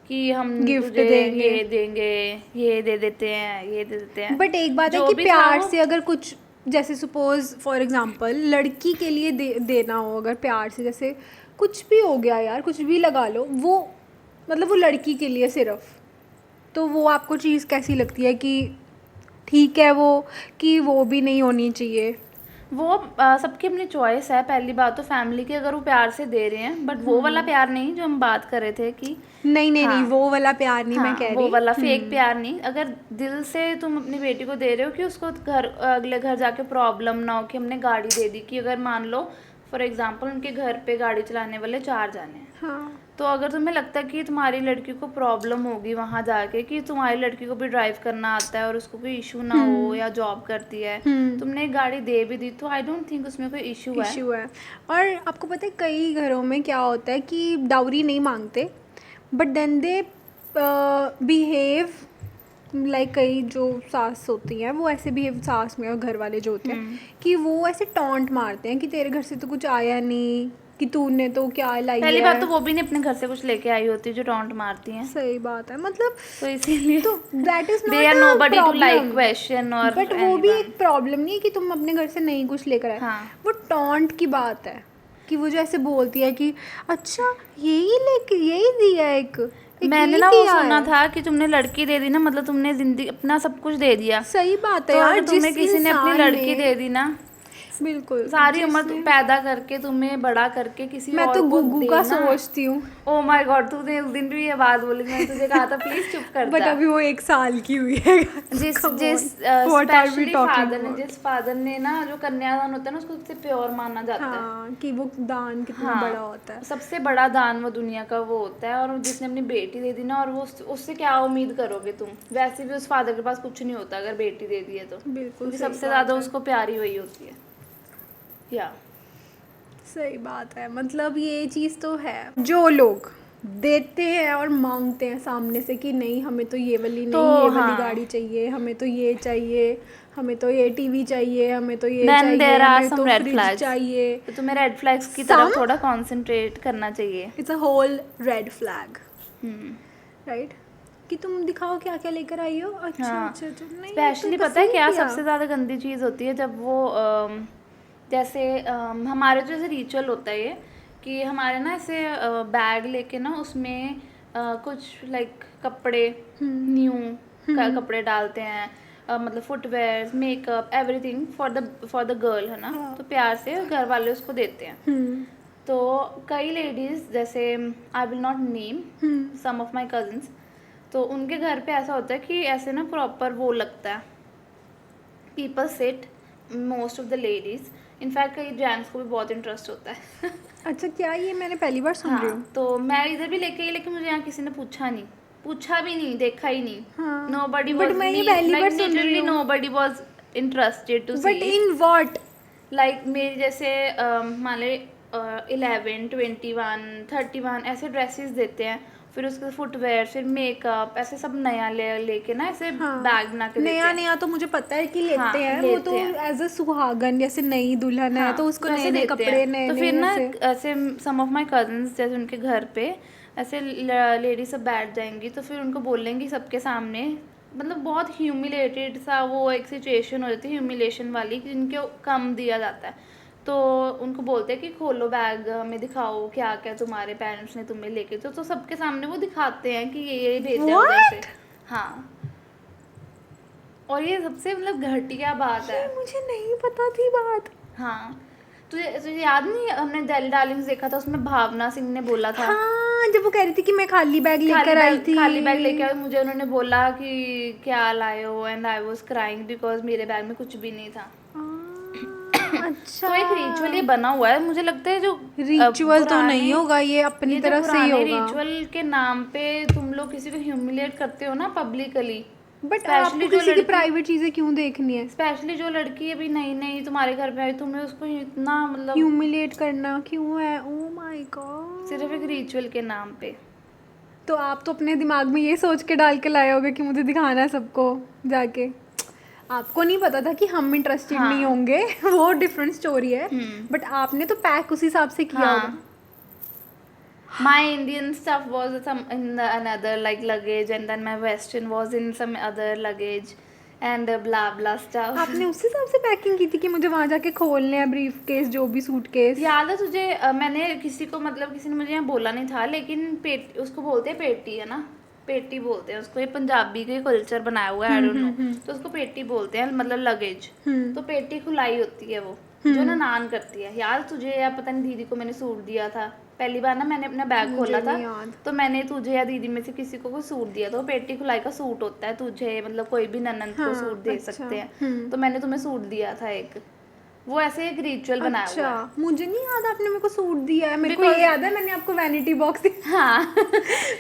कि हम गिफ्ट तुझे देंगे, ये देंगे, ये दे देते हैं, ये दे देते हैं। बट एक बात है कि प्यार से अगर कुछ, जैसे सपोज फॉर एग्जांपल लड़की के लिए देना हो अगर प्यार से, जैसे कुछ भी हो गया यार, कुछ भी लगा लो, वो मतलब वो लड़की के लिए सिर्फ, तो वो आपको चीज़ कैसी लगती है कि ठीक है वो, कि वो भी नहीं होनी चाहिए? वो सबकी अपनी चॉइस है। पहली बात तो फैमिली की, अगर वो प्यार से दे रहे हैं, बट वो वाला प्यार नहीं जो हम बात कर रहे थे कि नहीं हाँ, वो वाला प्यार नहीं, मैं हाँ, कह रही वो वाला फेक प्यार नहीं। अगर दिल से तुम अपनी बेटी को दे रहे हो कि उसको घर अगले घर जाके प्रॉब्लम ना हो कि हमने गाड़ी दे दी, कि अगर मान लो फॉर एग्जांपल उनके घर पे गाड़ी चलाने वाले 4 जाने हैं, हाँ तो अगर तुम्हें लगता है कि तुम्हारी लड़की को प्रॉब्लम होगी वहाँ जाके, कि तुम्हारी लड़की को भी ड्राइव करना आता है और उसको कोई इशू ना हो या जॉब करती है, तुमने गाड़ी दे भी दी, तो आई डोंट थिंक उसमें कोई इशू है। इशू है। और आपको पता है कई घरों में क्या होता है कि डाउरी नहीं मांगते, but then they behave like, कई जो सास होती हैं वो ऐसे बिहेव, सास में और घर वाले जो होते हैं कि वो ऐसे टॉन्ट मारते हैं कि तेरे घर से तो कुछ आया नहीं, कि तूने तो क्या लाई पहली है। बात तो वो भी नहीं अपने घर से कुछ लेके आई होती जो टॉन्ट मारती हैं, सही बात है, मतलब तो इसीलिए तो that is they are nobody to like question और बट वो भी एक प्रॉब्लम नहीं है कि तुम अपने घर से नहीं कुछ लेकर आए। हाँ। वो टॉन्ट की बात है कि वो जो ऐसे बोलती है कि अच्छा यही लेके यही दिया एक मैंने यही ना वो दिया सुना है। था कि तुमने लड़की दे दी ना, मतलब तुमने जिंदगी अपना सब कुछ दे दिया। सही बात है तो यार, अगर तुम्हें जिस किसी ने अपनी इंसान लड़की दे दी ना, बिल्कुल सारी उम्र तुम पैदा करके तुम्हें बड़ा करके किसी मैं और तो को गुग्गू का देना। सोचती हूँ, ओ माय गॉड, तूने उस दिन भी ये बात बोली, मैंने तुझे कहा था प्लीज चुप कर बट जा। अभी वो 1 साल की हुई है। जिस Come जिस on. What are we specially talking father ने, about? जिस फादर ने ना जो कन्यादान होता है ना उसको सबसे प्योर माना जाता है। हाँ कि वो दान कितना हाँ, बड़ा होता है। सबसे बड़ा दान वो दुनिया का वो होता है। और जिसने अपनी बेटी दे दी ना, और वो उससे क्या उम्मीद करोगे तुम, वैसे भी उस फादर के पास कुछ नहीं होता अगर बेटी दे दी है तो, बिल्कुल क्योंकि सही सबसे बात ज्यादा है। उसको प्यारी वही होती है। या सही बात है, मतलब ये चीज़ तो है। जो लोग देते हैं और मांगते हैं सामने से कि नहीं हमें तो ये वाली नहीं, तो ये वाली हाँ। गाड़ी चाहिए, हमें तो ये चाहिए, हमें तो ये टीवी चाहिए, हमें तो ये Then चाहिए, there are हमें some तो red फ्रिज flags. चाहिए। तो तुम्हें रेड फ्लैग्स की तरफ Some? थोड़ा कंसंट्रेट करना चाहिए। It's a whole red flag, hmm, right, कि तुम दिखाओ क्या क्या लेकर आई हो। अच्छा हाँ। अच्छा अच्छा, नहीं स्पेशली तो पता है क्या किया। सबसे ज़्यादा गंदी चीज़ होती है, जब वो जैसे हमारे जो जैसे रिचुअल होता है ये, कि हमारे ना ऐसे बैग लेके ना उसमें कुछ लाइक कपड़े न्यू कपड़े डालते हैं, मतलब footwear, makeup, everything for the girl, है ना। तो प्यार से घर वाले उसको देते हैं। तो कई लेडीज़, जैसे I will not name some of my cousins, तो उनके घर पे ऐसा होता है कि ऐसे ना प्रॉपर वो लगता है, people sit, most of the ladies, in fact कई जेंट्स को भी बहुत इंटरेस्ट होता है। अच्छा क्या, ये मैंने पहली बार सुन रही हूँ। हाँ, तो मैं इधर भी लेके गई, लेकिन मुझे यहाँ किसी ने पूछा भी नहीं, देखा ही नहीं। हाँ, नोबडी but वाज, मैं ये पहली बार सुन रही हूँ। Nobody was interested to see. But in what? Like मेरी जैसे मान ले 11, 21, 31 ऐसे ड्रेसेस देते हैं, फिर उसके फुटवेयर, फिर मेकअप, ऐसे सब नया लेके ना ऐसे बैग बना के देते नया हैं। नया तो मुझे पता है कि लेते हाँ, हैं, वो लेते तो हैं। एज अ सुहागन, जैसे नई दुल्हन है हाँ, तो उसको ऐसे नए नए देते कपड़े, हैं। नए तो नए फिर ना ऐसे। ऐसे सम ऑफ माई कजन्स, जैसे उनके घर पे ऐसे लेडी सब बैठ जाएंगी, तो फिर उनको बोलेंगी सबके सामने, मतलब बहुत ह्यूमिलेटेड सा वो एक सिचुएशन हो जाती है, ह्यूमिलेशन वाली, कि जिनको कम दिया जाता है। तो उनको बोलते हैं कि खोलो बैग, हमें दिखाओ क्या क्या तुम्हारे पेरेंट्स ने तुम्हें लेके, तो सबके सामने वो दिखाते हैं कि ये भेजा है उधर से। हाँ, और ये सबसे मतलब घटिया बात है। मुझे नहीं पता थी बात। हाँ, तुझे याद नहीं, हमने दिल्ली डार्लिंग्स देखा था, उसमें भावना सिंह ने बोला था, हाँ, जब वो कह रही थी कि मैं खाली बैग लेकर आई थी। खाली बैग लेके आई, मुझे उन्होंने बोला कि क्या लाए हो, and I was crying because मेरे बैग में कुछ भी नहीं था। अच्छा, तो एक रिचुअल ये बना हुआ है, मुझे लगता है जो रिचुअल तो नहीं होगा, ये अपनी तरफ से ही होगा। रिचुअल के नाम पे तुम लोग किसी को ह्यूमिलेट करते हो ना पब्लिकली, बट आपको किसी की प्राइवेट चीजें क्यों देखनी है? स्पेशली जो लड़की अभी नई नई तुम्हारे घर पे आई, तुम्हें उसको इतना मतलब ह्यूमिलेट करना क्यों है? ओह माय गॉड, सिर्फ एक रिचुअल के नाम पे। तो आप तो अपने दिमाग में ये सोच के डाल के लाए होगे कि मुझे दिखाना है सबको जाके। आपको नहीं पता था कि हम इंटरेस्टेड नहीं होंगे, वो डिफरेंट स्टोरी है, बट आपने तो पैक उस हिसाब से किया होगा। My Indian stuff was in another like luggage, and then my Western was in some other luggage, and blah blah stuff. आपने उस हिसाब से पैकिंग की थी कि मुझे वहाँ जाके खोलने हैं ब्रीफ केस, जो भी सूटकेस। याद है तुझे? मैंने किसी को, मतलब किसी ने मुझे यहाँ बोला नहीं था, लेकिन उसको बोलते हैं पेटी, है ना, पेटी बोलते हैं उसको, ये पंजाबी के कल्चर बनाया हुआ है, आई डोंट नो, तो उसको पेटी बोलते हैं, मतलब लगेज। तो पेटी खुलाई होती है वो, जो ना नान करती है, यार तुझे या पता नहीं दीदी को मैंने सूट दिया था पहली बार ना, मैंने अपना बैग खोला था नहीं याद। तो मैंने तुझे या दीदी में से किसी को कोई सूट दिया था, वो पेटी खुलाई का सूट होता है, तुझे मतलब कोई भी ननंद को सूट दे सकते हैं, तो मैंने तुम्हें सूट दिया था एक, वो ऐसे एक रिचुअल बनाया हुआ है। अच्छा, मुझे नहीं याद आपने मेरे को सूट दिया है, मेरे को ये याद है मैंने आपको वैनिटी बॉक्स दिया। हाँ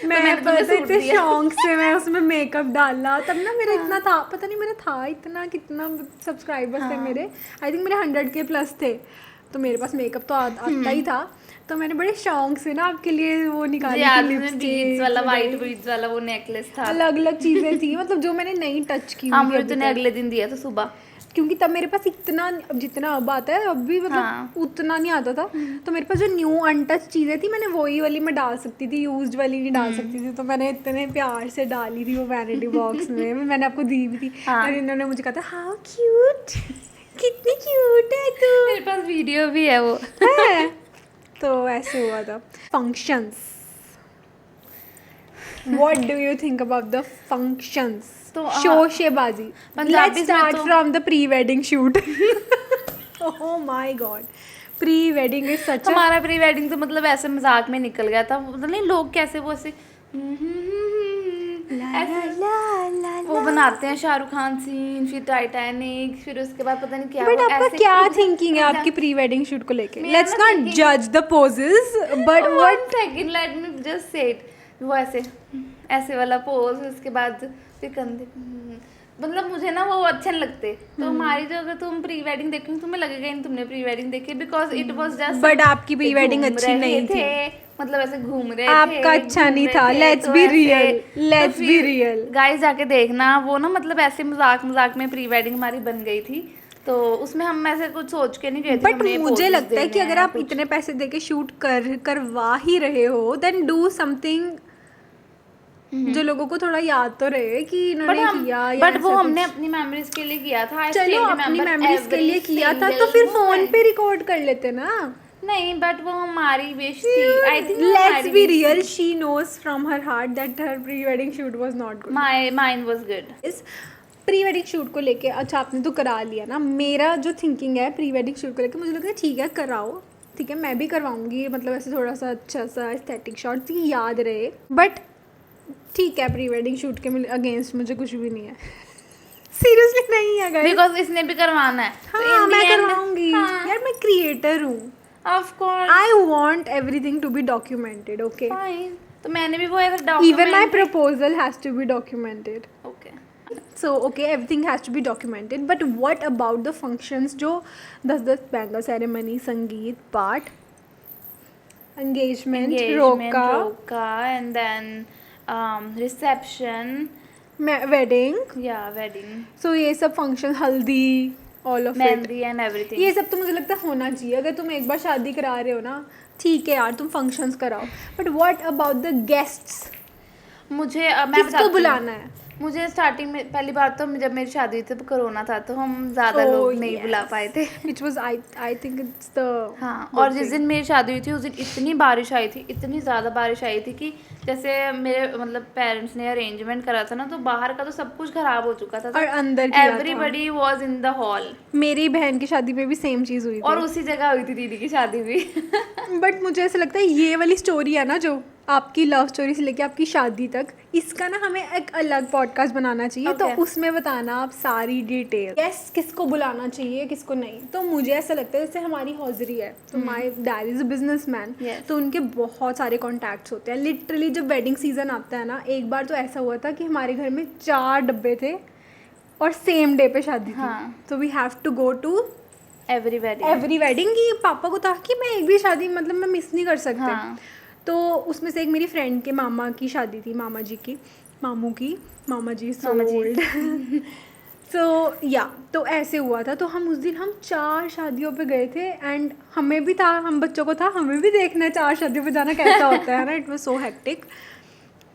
मैं तुम्हें पता सूट इतने दिया। शौक से मैं उसमें मेकअप डाला, तब ना मेरा इतना था, पता नहीं मेरा था इतना, कितना सब्सक्राइबर्स थे मेरे, आई थिंक मेरे 100K प्लस थे, तो मेरे पास मेकअप तो आता ही था, तो मैंने बड़े शौक से ना आपके लिए वो निकाली याद थी, में बीड्स वाला वाइट बीड्स वाला वो नेकलेस था, अलग अलग चीजें थी, मतलब जो मैंने नहीं टच की हाँ हुई थी मुझे अभी तूने तक। अगले दिन दिया था सुबह। क्योंकि तब मेरे पास इतना, अब जितना अब आता है अब भी मतलब हाँ। उतना नहीं आता था, तो मेरे पास जो न्यू अनटच चीज़ें थी मैंने वही वाली मैं डाल सकती थी, यूज्ड वाली नहीं डाल सकती थी, तो मैंने इतने प्यार से डाली थी वो वैनिटी बॉक्स में, मैंने आपको दी भी थी, हाँ। और इन्होंने मुझे कहा था हाउ क्यूट, कितनी क्यूट है तू। मेरे पास वीडियो भी है वो। है? तो ऐसे हुआ था। Functions, what do you think about the functions? तो शोशेबाजी। पंजाबी Let's में start तो- from the pre-wedding shoot. Oh my god, pre-wedding is such a हमारा प्री वेडिंग तो मतलब ऐसे मजाक में निकल गया था, मतलब नहीं लोग कैसे वो ऐसे वो बनाते हैं शाहरुख खान सीन, फिर टाइटैनिक, फिर उसके बाद पता नहीं क्या बट वो आपका ऐसे क्या कुछ- थिंकिंग है आपकी प्री वेडिंग शूट को लेके? मेरा लेट्स ना नॉट thinking- जज the poses, but One what second, let me just say it. वो ऐसे ऐसे वाला पोज, उसके बाद फिर कंधे, मतलब मुझे ना वो अच्छे नहीं लगते, तो हमारी जो अगर तुम प्री वेडिंग देखोगे तुम्हें लगेगा नहीं तुमने प्री वेडिंग देखी, because it was just but आपकी प्री वेडिंग अच्छी नहीं थी, मतलब ऐसे घूम रहे आपका थे, अच्छा घूम नहीं रहे था, थे, let's तो be ऐसे- real, तो let's be फिर real. गाइस जाके देखना, वो ना मतलब ऐसे मजाक मजाक में प्री वेडिंग हमारी बन गई थी, तो उसमें हम ऐसे कुछ सोच के नहीं गए थे बट हमने मुझे poses लगता है कि देने अगर हैं, आप कुछ। इतने पैसे देके शूट करवा ही रहे हो, देन डू समथिंग जो लोगों को थोड़ा याद तो रहे कि इन्होंने किया, या बट वो ऐसा हमने कुछ। अपनी मेमोरीज के लिए किया था। I चलो still अपनी remember मेमोरीज के लिए every किया था, तो single फिर फोन moment. पे रिकॉर्ड कर लेते ना। नहीं, बट वो हमारी विश थी, I think let's be real, she knows from her heart that her pre wedding shoot was not good. Mine was good. इस प्री वेडिंग शूट को लेके, अच्छा आपने तो करा लिया ना, मेरा जो थिंकिंग है प्री वेडिंग शूट को लेके, मुझे लगता है ठीक है कराओ, ठीक है मैं भी करवाऊंगी, मतलब ऐसे थोड़ा सा अच्छा सा एस्थेटिक शॉट याद रहे, बट ठीक है प्री वेडिंग शूट के अगेंस्ट मुझे कुछ भी नहीं है, सीरियसली नहीं है guys। बिकॉज इसने भी करवाना है, हाँ मैं करवाऊंगी यार, मैं क्रिएटर हूँ, of course, I want everything to be documented, okay, fine. तो मैंने भी वो ऐसा even my document, proposal has to be documented. Okay, So okay, everything has to be documented, but what about the functions जो 10-10 bangle ceremony, संगीत पाठ, engagement, रोका, and then reception, wedding, या वेडिंग, so ये सब फंक्शन, हल्दी, all of it, mehndi and everything. ये सब तो मुझे लगता है होना चाहिए। अगर तुम एक बार शादी करा रहे हो ना, ठीक है यार तुम फंक्शंस कराओ, but what about the guests? मुझे मैं किसको बताती हूँ। बुलाना है? मुझे स्टार्टिंग में पहली बार तो जब मेरी शादी हुई थी तो कोरोना था, तो हम ज़्यादा Oh, लोग नहीं yes. बुला पाए थे। Which was I think it's the हाँ, good और जिस thing. दिन मेरी शादी हुई थी उस दिन इतनी बारिश आई थी, इतनी ज़्यादा बारिश आई थी कि जैसे मेरे मतलब पेरेंट्स ने अरेंजमेंट करा था ना, तो बाहर का तो सब कुछ खराब हो चुका था, और अंदर किया था। Everybody was in the hall, मेरी बहन की शादी में भी सेम चीज़ हुई और थी, उसी जगह हुई थी दीदी की शादी भी। बट मुझे ऐसा लगता है ये वाली स्टोरी है ना, जो आपकी लव स्टोरी से लेके आपकी शादी तक, इसका ना हमें एक अलग पॉडकास्ट बनाना चाहिए। तो Okay. उसमें बताना आप सारी डिटेल, यस किसको बुलाना चाहिए किसको नहीं। तो मुझे ऐसा लगता है जैसे हमारी हौजरी है, तो my dad is a businessman, Yes. तो उनके बहुत सारे कॉन्टैक्ट्स होते हैं। लिटरली जब वेडिंग सीजन आता है ना, एक बार तो ऐसा हुआ था कि हमारे घर में 4 डब्बे थे और सेम डे पे शादी थी, हाँ। तो we have to go to everybody, every wedding की। पापा को था कि मैं एक भी शादी मतलब मैं मिस नहीं कर सकती। हाँ। तो उसमें से एक मेरी फ्रेंड के मामा की शादी थी, मामा जी की, मामू की, मामा जी मामा जी। ओल्ड। सो या तो ऐसे हुआ था, तो हम उस दिन हम 4 शादियों पे गए थे, एंड हमें भी था, हम बच्चों को था हमें भी देखना है 4 शादियों पे जाना कैसा होता है ना। It was so hectic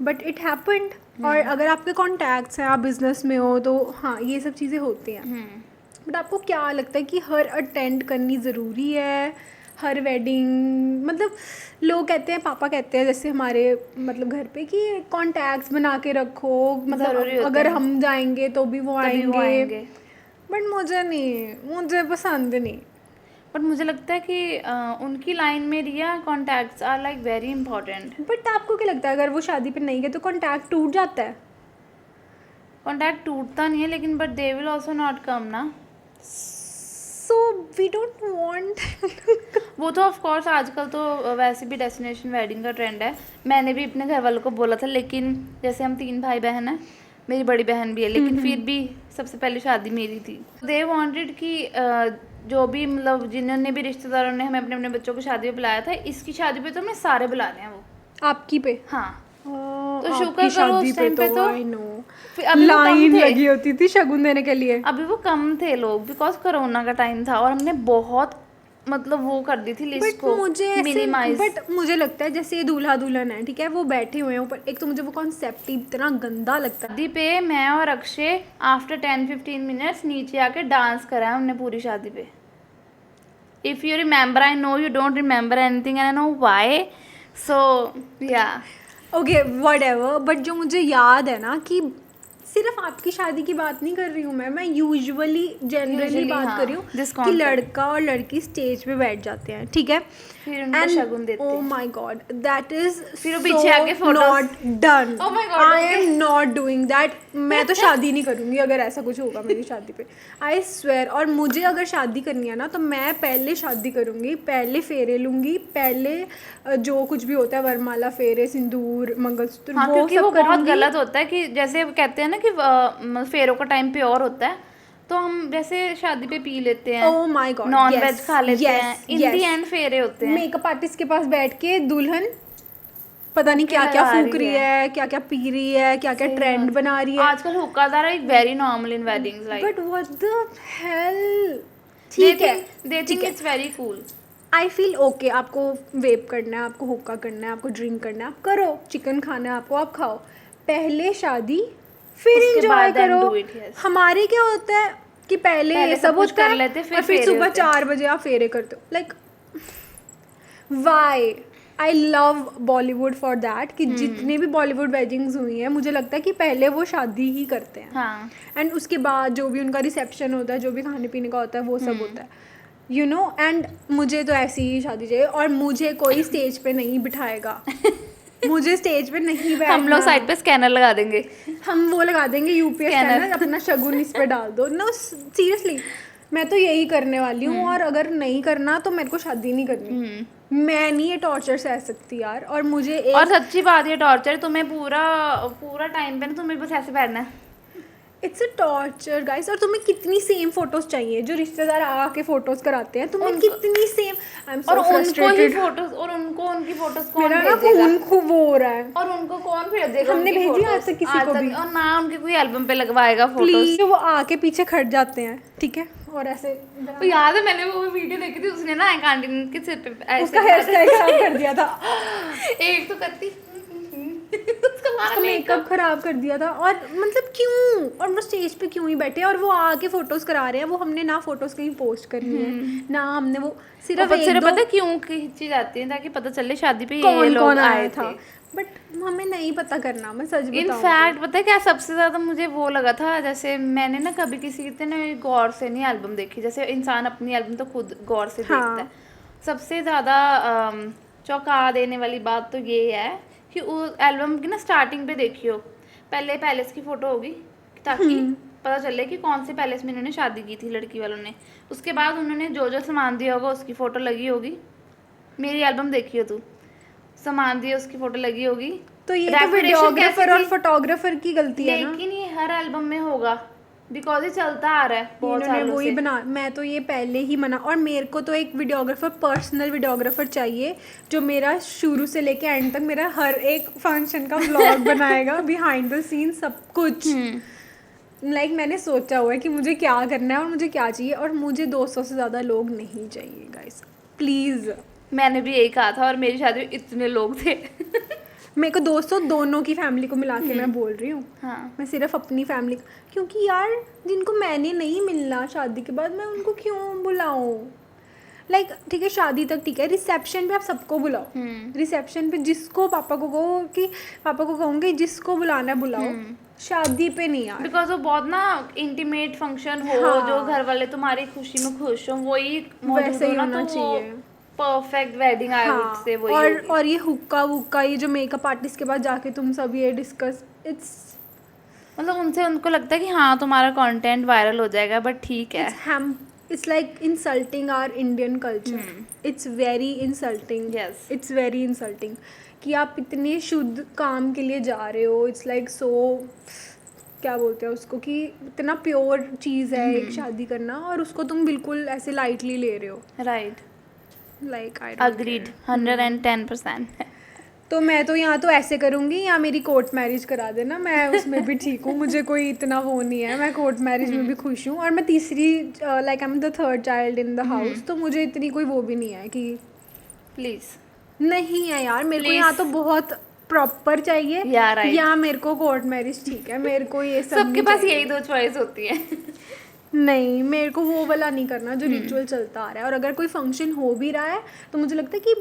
but it happened. और अगर आपके कॉन्टैक्ट्स हैं, आप बिजनेस में हो, तो हाँ ये सब चीज़ें होती हैं। बट आपको क्या लगता है कि हर अटेंड करनी ज़रूरी है, हर वेडिंग? मतलब लोग कहते हैं, पापा कहते हैं जैसे हमारे मतलब घर पे कि कॉन्टैक्ट्स बना के रखो, मतलब ज़रूरी होते अगर हैं। हम जाएंगे तो भी वो तभी वो आएंगे। आएंगे। बट मुझे नहीं, मुझे पसंद नहीं। बट मुझे लगता है कि उनकी लाइन में रिया contacts are like very important. But आपको क्या लगता है अगर वो शादी पे नहीं गए तो कॉन्टैक्ट टूट जाता है? कॉन्टैक्ट टूटता नहीं है, लेकिन but they will also not come ना। सो वी डोंट वांट वो तो ऑफ कोर्स आजकल तो वैसे भी डेस्टिनेशन वेडिंग का ट्रेंड है। मैंने भी अपने घर वालों को बोला था, लेकिन जैसे हम 3 भाई बहन हैं, मेरी बड़ी बहन भी है, लेकिन फिर भी सबसे पहले शादी मेरी थी। दे वांटेड कि जो भी मतलब जिन्होंने भी रिश्तेदारों ने हमें अपने अपने बच्चों को शादी पे बुलाया था, इसकी शादी पे तो हमें सारे बुलाने हैं वो। आपकी पे? हाँ, तो शुक्र करो उस टाइम पे तो आई नो फिर अभी वो कम लाइन थे। लगी होती थी शगुन देने के लिए। अभी वो कम थे लोग, बिकॉज कोरोना का टाइम था और हमने बहुत मतलब वो कर दी थी लिस्ट बट को मुझे ऐसे मिनिमाइज। बट मुझे लगता है जैसे ये दूल्हा दुल्हन है, ठीक है, वो बैठे हुए हैं ऊपर, एक तो मुझे वो कॉन्सेप्ट इतना गंदा लगता है। शादी पे मैं और अक्षय आफ्टर 10-15 मिनट्स नीचे आके डांस करा है हमने पूरी शादी पे। If you remember, I know you don't remember anything and I know why, so yeah. Okay whatever, but जो मुझे याद है ना कि सिर्फ आपकी शादी की बात नहीं कर रही हूँ मैं यूजुअली जनरली Usually, बात हाँ, कर रही हूँ this कि concept. लड़का और लड़की स्टेज पे बैठ जाते हैं, ठीक है, फिर उनको शगुन देते oh हैं। my god, that is फिर वो पीछे आके photos- not done. Oh my God, I okay. am not doing that. मैं तो शादी नहीं करूँगी अगर ऐसा कुछ होगा मेरी शादी पे, I swear. और मुझे अगर शादी करनी है ना तो मैं पहले शादी करूँगी, पहले फेरे लूँगी, पहले जो कुछ भी होता है वरमाला, फेरे, सिंदूर, मंगलसूत्र, हाँ, वो क्योंकि सब वो बहुत करूँगी। गलत होता है कि जैसे कहते हैं ना कि फेरों का टाइम प्योर होता है, तो हम जैसे शादी पे पी लेते हैं, Oh my God, non yes, veg खा लेते yes, हैं, इन yes. दी एंड फेरे होते हैं। मेकअप आर्टिस्ट के पास बैठ के दुल्हन पता नहीं क्या क्या लगा फूक रही रही है, क्या क्या पी रही है, क्या क्या ट्रेंड बना रही है। आजकल hookahs are like very normal in weddings, like but what the hell, ठीक है, they think it's very cool. I feel okay, आपको वेप करना है, आपको हुक्का करना है, आपको ड्रिंक करना है, आप करो, चिकन खाना है आपको, आप खाओ, पहले शादी फिर उसके एंजॉय बाद then करो। do it, yes. हमारे क्या होता है कि पहले पहले ये सब सब कुछ होता कर है लेते, फिर और फिर फेरे सुबह होते हैं। 4 बजे आप फेरे करते हो, like why. I love Bollywood for that कि जितने भी बॉलीवुड वेडिंग्स हुई हैं मुझे लगता है कि पहले वो शादी ही करते हैं, हाँ, एंड उसके बाद जो भी उनका रिसेप्शन होता है, जो भी खाने पीने का होता है, वो सब होता है, यू नो। एंड मुझे तो ऐसी ही शादी चाहिए, और मुझे कोई स्टेज पे नहीं बिठाएगा, मुझे स्टेज पे नहीं बैठना। हम लोग साइड पे स्कैनर लगा देंगे। हम वो लगा देंगे यूपीएस Scanner. स्कैनर, अपना शगुन इस पे डाल दो। नो सीरियसली, मैं तो यही करने वाली हूँ, और अगर नहीं करना तो मेरे को शादी नहीं करनी। मैं नहीं ये टॉर्चर सह सकती यार, और मुझे एक और सच्ची बात ये टॉर्चर, तुम्हें पूरा पूरा टाइम पे ना तुम्हें बस ऐसे बैठना है। It's a torture guys. और तुम्हें कितनी सेम फोटोज चाहिए? जो रिश्तेदार आके फोटोज कराते हैं, तुम्हें कितनी सेम। आई एम और सो उनको ही फ्रस्ट्रेटेड। फोटोज, और उनको उनकी फोटोज कौन मेरा ना भेजेगा? उनको वो हो रहा है। और उनको कौन भेजेगा? हमने उनकी भेजी photos? आज तक किसी को भी। और ना उनके कोई एल्बम पे लगवाएगा फोटोज। प्लीज, वो आके पीछे खट जाते हैं, ठीक है, और ऐसे तो याद है मैंने वो वीडियो देखी थी, उसने ना एक आंटी के सिर पे ऐसे उसका हेयर स्टाइल खराब कर दिया था, एक तो करती उसका उसका हमारा मेकअप खराब कर दिया था। और मतलब क्यों? और वो स्टेज पे क्यों ही बैठे, और वो आके फोटोज करा रहे हैं। वो हमने ना फोटोज कहीं पोस्ट करनी है, ना हमने वो सिर्फ एक सिर्फ दो पता है क्यों खींची जाती है, ताकि पता चले शादी पे ये कौन लोग कौन आए आया था। था, बट हमें नहीं पता करना, मैं सच बताऊं। इनफैक्ट पता है क्या सबसे ज़्यादा मुझे वो लगा था, जैसे मैंने ना कभी किसी की इतने गौर से नहीं एल्बम देखी, जैसे इंसान अपनी एल्बम तो खुद गौर से हाँ। देखता है। सबसे ज़्यादा चौंका देने वाली बात तो ये है कि उस एल्बम की ना स्टार्टिंग पे देखियो, पहले पैलेस की फ़ोटो होगी, ताकि पता चले कि कौन से पैलेस में इन्होंने शादी की थी लड़की वालों ने। उसके बाद उन्होंने जो जो सामान दिया होगा उसकी फ़ोटो लगी होगी। मेरी एल्बम देखियो तू, सामान दिया उसकी फ़ोटो लगी होगी। तो ये तो Decoration वीडियोग्राफर कैसी और थी? फोटोग्राफर की गलती है ना। लेकिन ये हर एल्बम में होगा, बिकॉज ये चलता आ रहा है बहुत इन्होंने सालों वही से। बना, मैं तो ये पहले ही मना। और मेरे को तो एक वीडियोग्राफर, पर्सनल वीडियोग्राफर चाहिए, जो मेरा शुरू से लेके एंड तक मेरा हर एक फंक्शन का व्लॉग बनाएगा, बिहाइंड द सीन सब कुछ। लाइक मैंने सोचा हुआ है कि मुझे क्या करना है और मुझे क्या चाहिए, और मुझे 200 से ज़्यादा लोग नहीं चाहिए गाइस, प्लीज़। मैंने भी यही कहा था, और मेरी शादी में इतने लोग थे। मेरे को 200 दोनों की फैमिली को मिला के मैं बोल रही हूँ, हाँ, मैं सिर्फ अपनी फैमिली, क्योंकि यार जिनको मैंने नहीं मिलना शादी के बाद, मैं उनको क्यों बुलाऊं? लाइक ठीक है, शादी तक ठीक है, रिसेप्शन पे आप सबको बुलाओ। रिसेप्शन पे जिसको पापा को कहो कि पापा को कहूँगी जिसको बुलाना है बुलाओ, शादी पे नहीं यार, बिकॉज वो बहुत ना इंटीमेट फंक्शन हो, हाँ। जो घर वाले तुम्हारी खुशी में खुश हो, वही मौजूद वैसे ही हो ना, होना तो वो चाहिए। Perfect wedding I would say वही और होगी। और ये हुक्का वुक्का, ये जो मेकअप आर्टिस्ट के पास जाके तुम सब ये डिस्कस, इट्स मतलब उनसे उनको लगता है कि हाँ तुम्हारा कंटेंट वायरल हो जाएगा, बट ठीक है। it's like insulting our Indian culture. It's very insulting. Yes. It's very insulting कि आप इतने शुद्ध काम के लिए जा रहे हो. It's like so, क्या बोलते हैं उसको, कि इतना प्योर चीज़ है एक शादी करना, और उसको तुम बिल्कुल ऐसे लाइटली ले रहे हो. Right, Like I don't agreed, care. 110%। तो मैं तो यहाँ तो ऐसे करूँगी, या मेरी कोर्ट मैरिज करा देना, मैं उसमें भी ठीक हूँ, मुझे कोई इतना वो नहीं है, मैं कोर्ट मैरिज में भी खुश हूँ. और मैं तीसरी, like I am the third child in the house, तो मुझे इतनी कोई वो भी नहीं है कि प्लीज नहीं है यार, मेरे को Please. यहाँ तो बहुत प्रॉपर चाहिए, Yeah, right. या मेरे को कोर्ट मैरिज ठीक है, मेरे को ये सब सबके नहीं पास चाहिए. यही दो चॉइस होती है। नहीं, मेरे को वो वाला नहीं करना जो रिचुअल चलता आ रहा है. और अगर कोई फंक्शन हो भी रहा है तो मुझे लगता है कि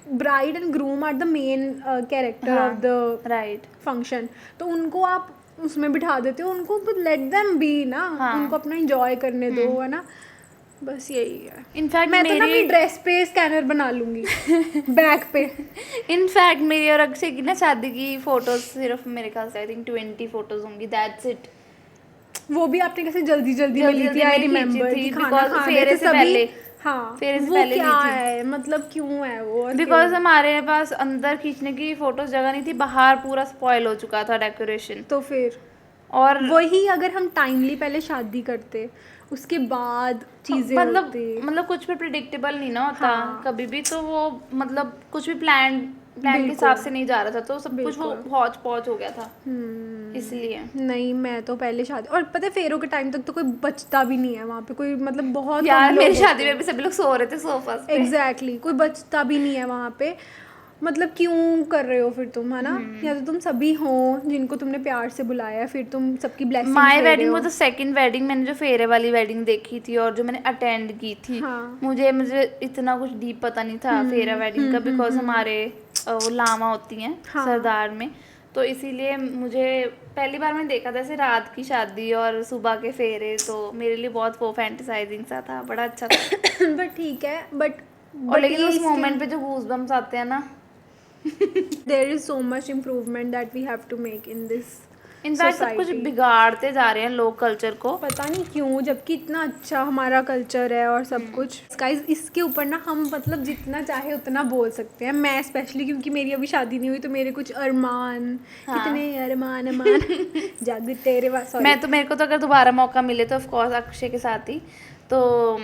bride and groom are the main character of the right, function, तो उनको आप उसमें बिठा देते हो, उनको लेट देम बी ना, हाँ. उनको अपना एंजॉय करने दो, है ना, बस यही है. इनफैक्ट मैं तो ना मेरी अपनी ड्रेस पे स्कैनर बना लूंगी बैक पे. इनफैक्ट मेरी और अक्षय की ना शादी की फोटोज सिर्फ मेरे ख्याल से आई थिंक 20 फोटोज होंगी, दैट्स इट। वो भी आपने कैसे जल्दी जल्दी जल्दी मिली थी, जल्दी आई मैंने खींची रिमेम्बर, थी, कि खाना because खा रहे फेरे थे से सभी. पहले, हाँ, फेरे से वो पहले क्या ली थी। है, मतलब क्यों है वो, और बिकॉज क्यों? हमारे पास अंदर खींचने की फोटोज जगह नहीं थी, बाहर पूरा स्पॉइल हो चुका था डेकोरेशन। तो फिर और वही अगर हम टाइमली पहले शादी करते, उसके बाद चीजें होती, मतलब कुछ भी प्रिडिक्टेबल नहीं ना होता, हाँ. कभी भी, तो वो मतलब कुछ भी प्लान के बिल्कुल. हिसाब से नहीं जा रहा था, तो सब कुछ वो बिल्कुल. हौच पौच हो गया था, इसलिए। नहीं, मैं तो पहले शादी, और पता है फेरों के टाइम तक तो कोई बचता भी नहीं है वहाँ पे, कोई मतलब बहुत यार कम लोग मेरी होते शादी हैं. में भी सभी लोग सो रहे थे सोफा पे। एग्जैक्टली, कोई बचता भी नहीं है वहाँ पे. मतलब क्यों कर रहे हो फिर तुम, है ना, या तो तुम सभी हो जिनको तुमने प्यार से बुलाया, फिर तुम सबकी ब्लेसिंग माय वेडिंग वो तो सेकंड वेडिंग, मैंने जो फेरे वाली वेडिंग देखी थी और जो मैंने अटेंड की थी, हाँ. मुझे इतना कुछ डीप पता नहीं था फेरा वेडिंग का, बिकॉज हमारे वो लामा होती हैं हाँ. सरदार में, तो इसीलिए मुझे पहली बार मैंने देखा था ऐसे रात की शादी और सुबह के फेरे, तो मेरे लिए बहुत वो फैंटिसाइजिंग सा था, बड़ा अच्छा था। बट ठीक है, बट और लेकिन उस मोमेंट पे जो गूज़बम्स आते हैं ना, there is so much improvement that we have to make in this in fact सब कुछ society. बिगाड़ते जा रहे हैं लोग कल्चर को। पता नहीं क्यों, जबकि इतना अच्छा हमारा कल्चर है और सब कुछ. गाइस, इसके ऊपर ना हम मतलब जितना चाहे उतना बोल सकते हैं, मैं स्पेशली, क्योंकि मेरी अभी शादी नहीं हुई, तो मेरे कुछ अरमान, कितने अरमान जग तेरे पास. मेरे को तो अगर दोबारा मौका मिले तो ऑफ कोर्स अक्षय के साथ ही, तो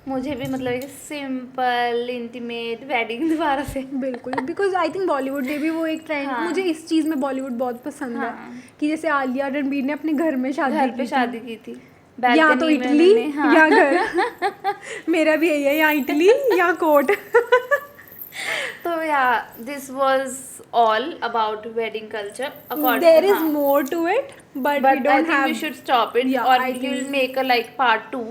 मुझे भी मतलब एक सिंपल इंटीमेट वेडिंग दोबारा से। बिल्कुल, बिकॉज आई थिंक बॉलीवुड में भी वो एक ट्रेंड, हाँ. मुझे इस चीज़ में बॉलीवुड बहुत पसंद है, हाँ. कि जैसे आलिया रणबीर ने अपने घर में घर पे की शादी की थी, या तो balcony में इटली उन्होंने, हाँ. या घर. मेरा भी यही है, या इटली या कोर्ट. तो yeah this was all about wedding culture. There is more to it, but we But I don't think we have. should stop it, Yeah, or I you'll think- make a like part 2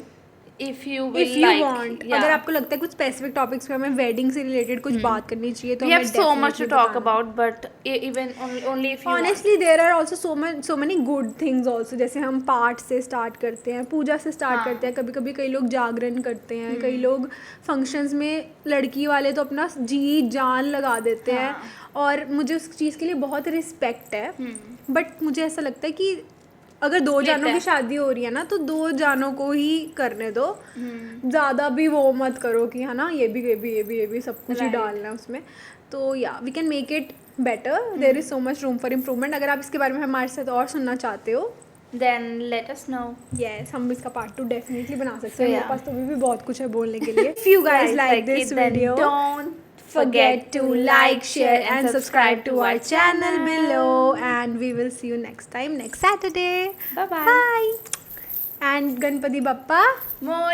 if you will if you like. Want, Yeah. अगर आपको लगता है कुछ specific topics पे हमें wedding से related कुछ बात करनी चाहिए, तो We have so much to talk बताना. about, but even only if you want. Honestly, there are also so many good things also. जैसे हम पाठ से स्टार्ट करते हैं, पूजा से स्टार्ट हाँ. करते हैं, कभी कभी कई लोग जागरण करते हैं, कई लोग फंक्शंस में लड़की वाले तो अपना जी जान लगा देते हैं, और मुझे उस चीज़ के लिए बहुत रिस्पेक्ट है. बट मुझे ऐसा लगता है कि अगर दो जानों की शादी हो रही है ना, तो दो जानों को ही करने दो, ज़्यादा भी वो मत करो कि है ना ये भी सब कुछ ही डालना है उसमें. तो yeah we can make it better. There is so much room for improvement. अगर आप इसके बारे में हमारे साथ और सुनना चाहते हो, Then let us know. Yes, हम इसका पार्ट 2 डेफिनेटली बना सकते हैं. So, मेरे yeah. पास तो अभी भी बहुत कुछ है बोलने के लिए. If you guys like this it, then video, don't forget to like, share and subscribe to our channel below, and we will see you next time, next Saturday. Bye bye. Bye. And Ganpati Bappa. More